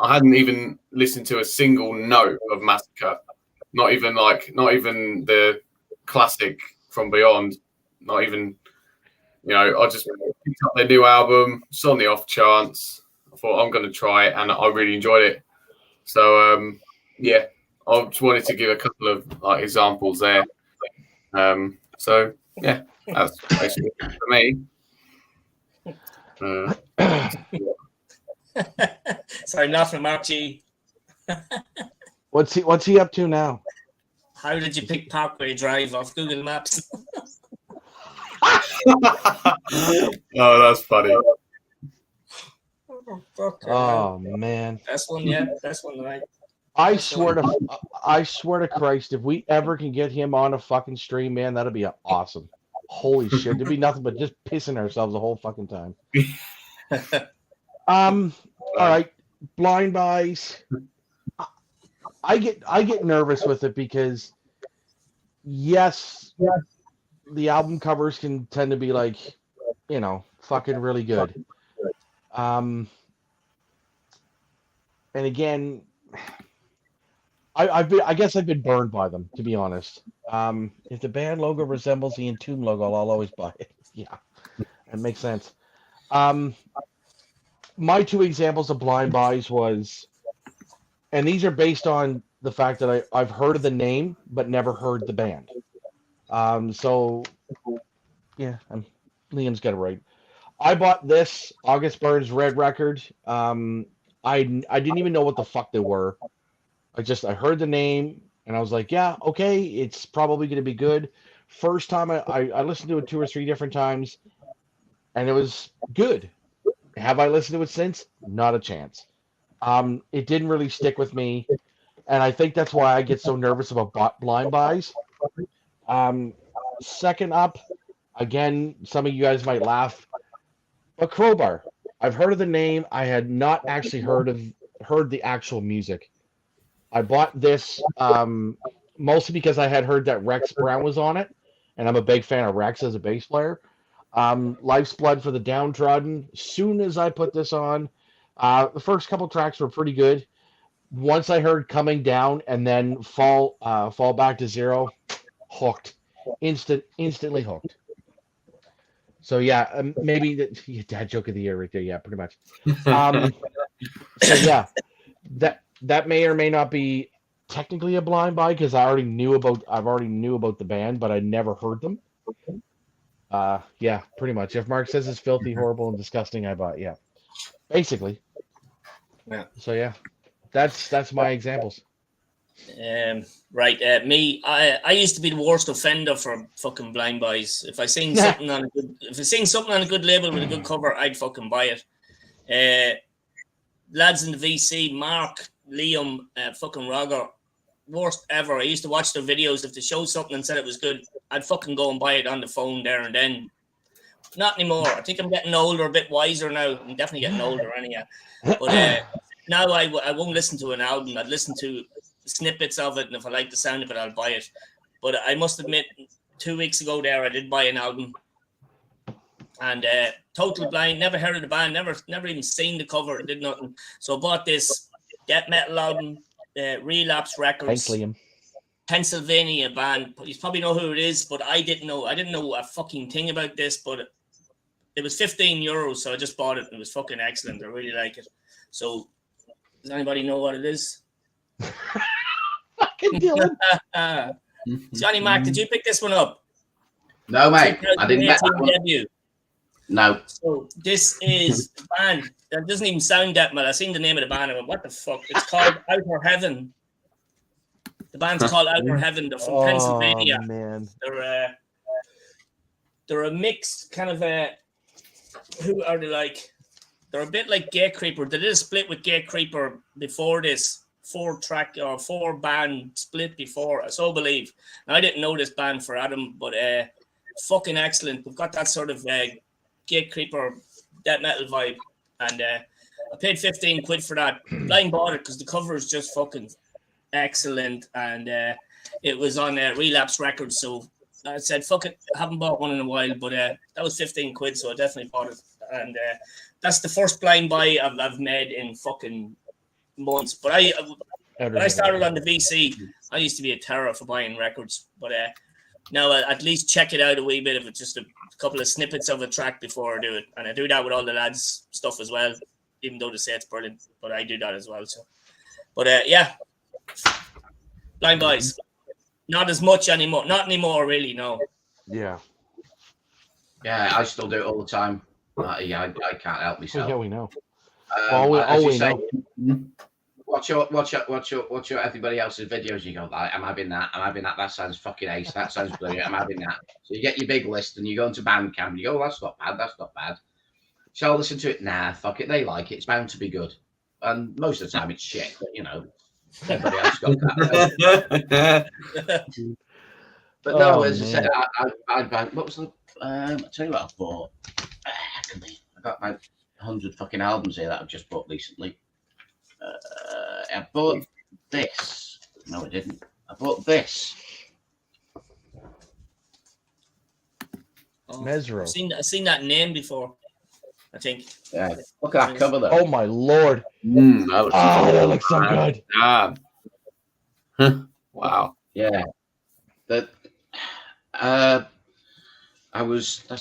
hadn't even listened to a single note of Massacre. Not even the classic From Beyond. Not even, I just picked up their new album, just on the off chance. I thought I'm going to try it, and I really enjoyed it. So yeah, I just wanted to give a couple of examples there. So yeah, that's basically it for me. Sorry, nothing, Marty. What's he up to now? How did you pick Parkway Drive off Google Maps? Oh, that's funny. Oh man, That's one, yeah. That's one, right? I swear to Christ, if we ever can get him on a fucking stream, man, that'll be awesome. Holy shit, there'd be nothing but just pissing ourselves the whole fucking time. All right, blind buys. I get nervous with it because yes, the album covers can tend to be fucking really good. And again, I guess I've been burned by them, to be honest. If the band logo resembles the Entomb logo, I'll always buy it. Yeah, that makes sense. my two examples of blind buys was, and these are based on the fact that I've heard of the name but never heard the band. So yeah, Liam's got it right. I bought this August Burns Red record. I didn't even know what the fuck they were. I heard the name and I was like, yeah, okay, it's probably going to be good. First time I listened to it 2 or 3 different times, and it was good. Have I listened to it since? Not a chance. It didn't really stick with me, and I think that's why I get so nervous about blind buys. Um, Second up, again, some of you guys might laugh, but Crowbar. I've heard of the name. I had not actually heard the actual music. I bought this mostly because I had heard that Rex Brown was on it, and I'm a big fan of Rex as a bass player. Life's Blood for the Downtrodden. Soon as I put this on, the first couple tracks were pretty good. Once I heard Coming Down and then Fall Back to Zero, hooked, instantly hooked. So yeah, maybe the dad joke of the year right there. Yeah, pretty much. So yeah, that may or may not be technically a blind buy because I've already knew about the band, but I never heard them. Yeah, pretty much. If Mark says it's filthy, horrible, and disgusting, I bought. Yeah, basically. Yeah. So yeah, that's my examples. Right. Me, I used to be the worst offender for fucking blind buys. If I seen something on a good label with a good cover, I'd fucking buy it. Lads in the VC, Mark, Liam, fucking Roger, worst ever. I used to watch their videos. If they showed something and said it was good, I'd fucking go and buy it on the phone there and then. Not anymore. I think I'm getting older, a bit wiser now. I'm definitely getting older anyhow. But now I won't listen to an album. I'd listen to snippets of it, and if I like the sound of it, I'll buy it. But I must admit, 2 weeks ago there, I did buy an album. And totally blind, never heard of the band, never even seen the cover, did nothing. So I bought this death metal album, Relapse Records. Thanks, Liam. Pennsylvania band. You probably know who it is, but I didn't know a fucking thing about this, but it was €15, so I just bought it. It was fucking excellent. I really like it. So does anybody know what it is? Fucking Dylan. Johnny Mac, did you pick this one up? No, mate. I didn't get that one. Debut. No. So this is a band that doesn't even sound that well. I seen the name of the band and I went, what the fuck? It's called Outer Heaven. The band's called Outer Heaven. They're from Pennsylvania. Man. They're a mixed kind of who are they like? They're a bit like Gate Creeper. They did a split with Gate Creeper before this 4-track or 4-band split before, I so believe. Now, I didn't know this band for Adam, but fucking excellent. We've got that sort of Gate Creeper death metal vibe, and I paid 15 quid for that. Blind bought it because the cover is just fucking excellent, and it was on Relapse Records, so I said fuck it, I haven't bought one in a while, but that was 15 quid, so I definitely bought it, and that's the first blind buy I've made in fucking months. But when I started on the VC, I used to be a terror for buying records, but now I at least check it out a wee bit of it, just a couple of snippets of a track before I do it, and I do that with all the lads stuff as well, even though they say it's brilliant, but I do that as well. So, but yeah, blind buys, not as much anymore, not anymore really. No. Yeah, I still do it all the time. Yeah, I can't help myself. yeah, we know. We know. Watch your everybody else's videos. You go, I'm having that. That sounds fucking ace. That sounds brilliant. I'm having that. So you get your big list and you go into Bandcamp and you go, that's not bad. So I'll listen to it. Nah, fuck it. They like it. It's bound to be good. And most of the time it's shit, but you know, everybody else got that. But no, as I said, I what was the? I'll tell you what I bought. I got about 100 fucking albums here that I've just bought recently. I bought this. No, I didn't. I bought this. Mesro. I've seen that name before, I think. Yeah, look at that cover though. Oh my lord. That looks so good. Wow. Yeah. That's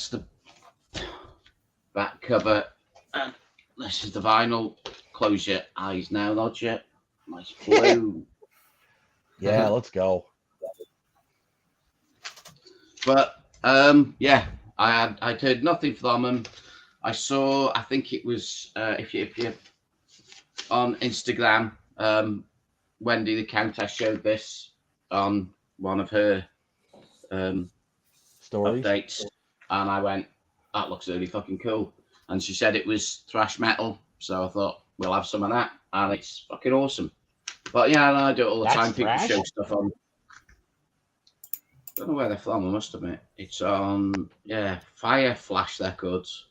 the back cover. This is the vinyl. Close your eyes now, Roger. Nice blue. Yeah, let's go. But yeah, I'd heard nothing from them. I saw, I think it was if you on Instagram, Wendy the Countess showed this on one of her Stories. updates, and I went, that looks really fucking cool. And she said it was thrash metal, so I thought we'll have some of that, and it's fucking awesome. But yeah, I do it all the That's time. People thrash? show stuff on. Don't know where they're from. I must admit, it's on Fire Flash Records,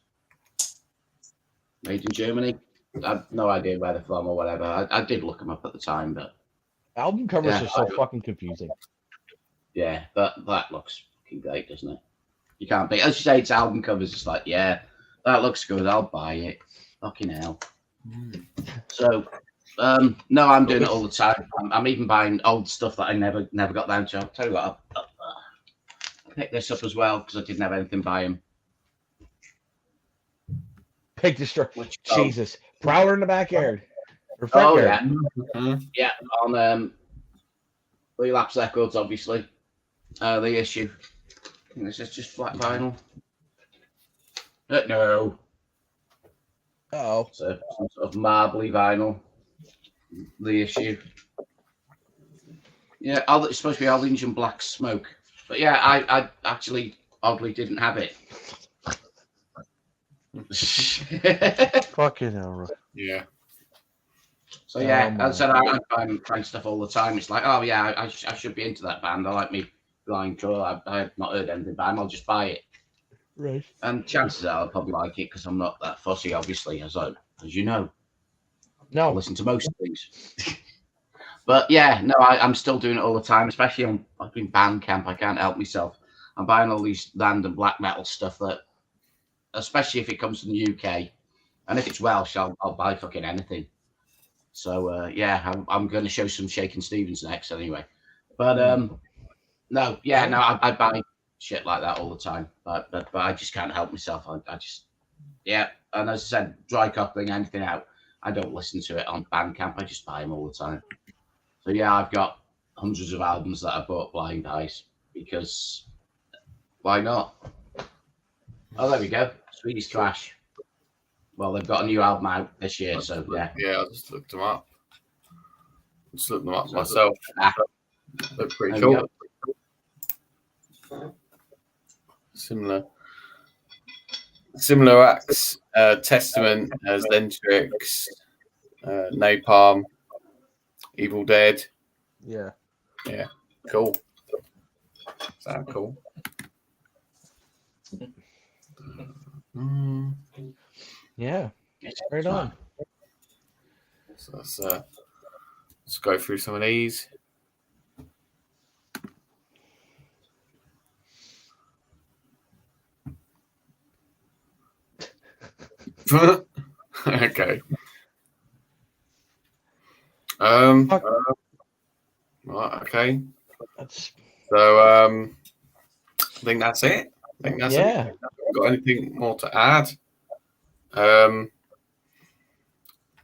made in Germany. I have no idea where they're from or whatever. I did look them up at the time, but Album covers Yeah, are so fucking confusing. yeah, but that looks fucking great, doesn't it? You can't beat. As you say, it's album covers. It's like, yeah, that looks good. I'll buy it. Fucking hell. So, no, I'm doing it all the time. I'm even buying old stuff that I never got down to. I'll tell you what, I picked this up as well because I didn't have anything by him. Pig destroy. Which Jesus. Prowler in the backyard. Or front Oh yard. yeah, yeah. On Relapse Records, obviously. The issue. I think this is just flat vinyl. No, Oh. so some sort of marbly vinyl. The issue. Yeah, it's supposed to be orange and black smoke. But yeah, I actually oddly didn't have it. Fucking hell. Yeah. So yeah, Oh, as I said, I find stuff all the time. It's like, oh yeah, I should be into that band. I like me Blind Troll. I have not heard anything by him. I'll just buy it. Right. And chances are I'll probably like it because I'm not that fussy, obviously, as you know. I No. listen to most things. But yeah, no, I'm still doing it all the time, especially on fucking Bandcamp. I can't help myself. I'm buying all these random black metal stuff that, especially if it comes from the UK, and if it's Welsh, I'll buy fucking anything. So yeah, I'm going to show some Shakin' Stevens next anyway. But no, yeah, no, I buy shit like that all the time. But I just can't help myself. I just, yeah. And as I said, dry coupling anything out, I don't listen to it on Bandcamp. I just buy them all the time. So yeah, I've got hundreds of albums that I bought blind eyes because why not? Oh, there we go. Swedish Trash. Well, they've got a new album out this year, so yeah. Yeah, I just looked them up. Just looked them up myself. Look pretty There we cool. Similar acts, Testament, Zentrix, Napalm, Evil Dead. Yeah. Yeah, cool. Sound cool. Yeah. Right on. So let's go through some of these. Okay. Right, okay. So I think that's it. Yeah. Got anything more to add?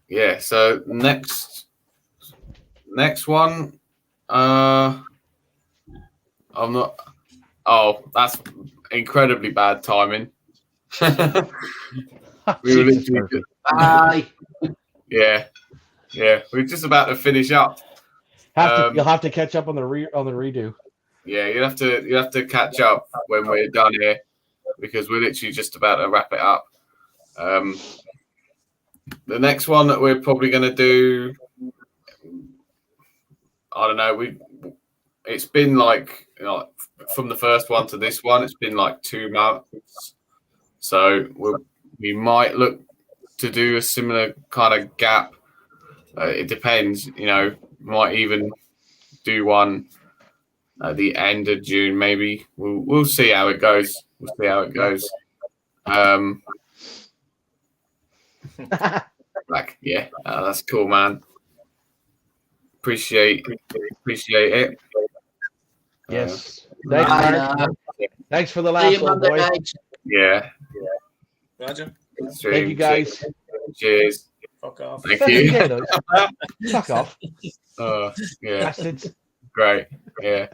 Yeah, so next one, I'm not. Oh, that's incredibly bad timing. We were literally Bye. yeah, we're just about to finish up. You'll have to catch up on the redo. Yeah, you have to catch up when we're done here because we're literally just about to wrap it up. The next one that we're probably going to do, I don't know. It's been like, from the first one to this one, it's been like 2 months. So we might look to do a similar kind of gap. It depends, might even do one at the end of June, maybe. We'll see how it goes. Yeah, that's cool, man. Appreciate it. Yes. Thanks, Mark. Thanks for the last one, boys. Yeah. Roger. Thank you, guys. Cheers. Fuck off. Thank Fucking you. potatoes. Fuck off. Yeah, Bastards. great. Yeah.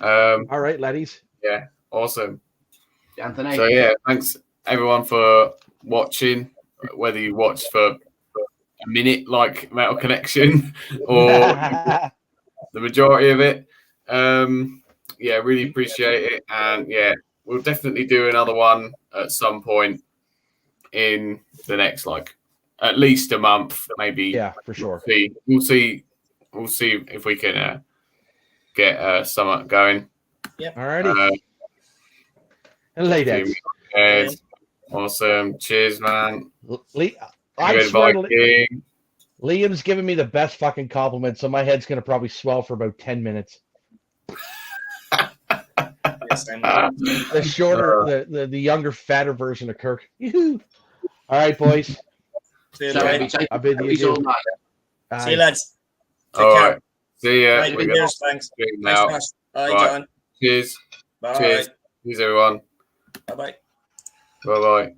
All right, laddies. Yeah, awesome. Anthony. So yeah, thanks everyone for watching. Whether you watched for a minute like Metal Connection or the majority of it. Yeah, really appreciate it. And yeah, we'll definitely do another one at some point in the next at least a month, maybe. Yeah, for sure. We'll see if we can get something going. Yep. Alrighty. And late eggs. Awesome. Cheers, man. I swear to Viking. Liam's giving me the best fucking compliment, so my head's gonna probably swell for about 10 minutes. Yes, The shorter, the younger, fatter version of Kirk. Yoo-hoo. All right, boys. See you later. I bid you adieu. See you, lads. Take All care. right. See ya. Right, cheers, thanks. Now. Thanks, Bye, Right. John. Cheers. Bye. Cheers. Cheers, everyone. Bye-bye. Bye-bye.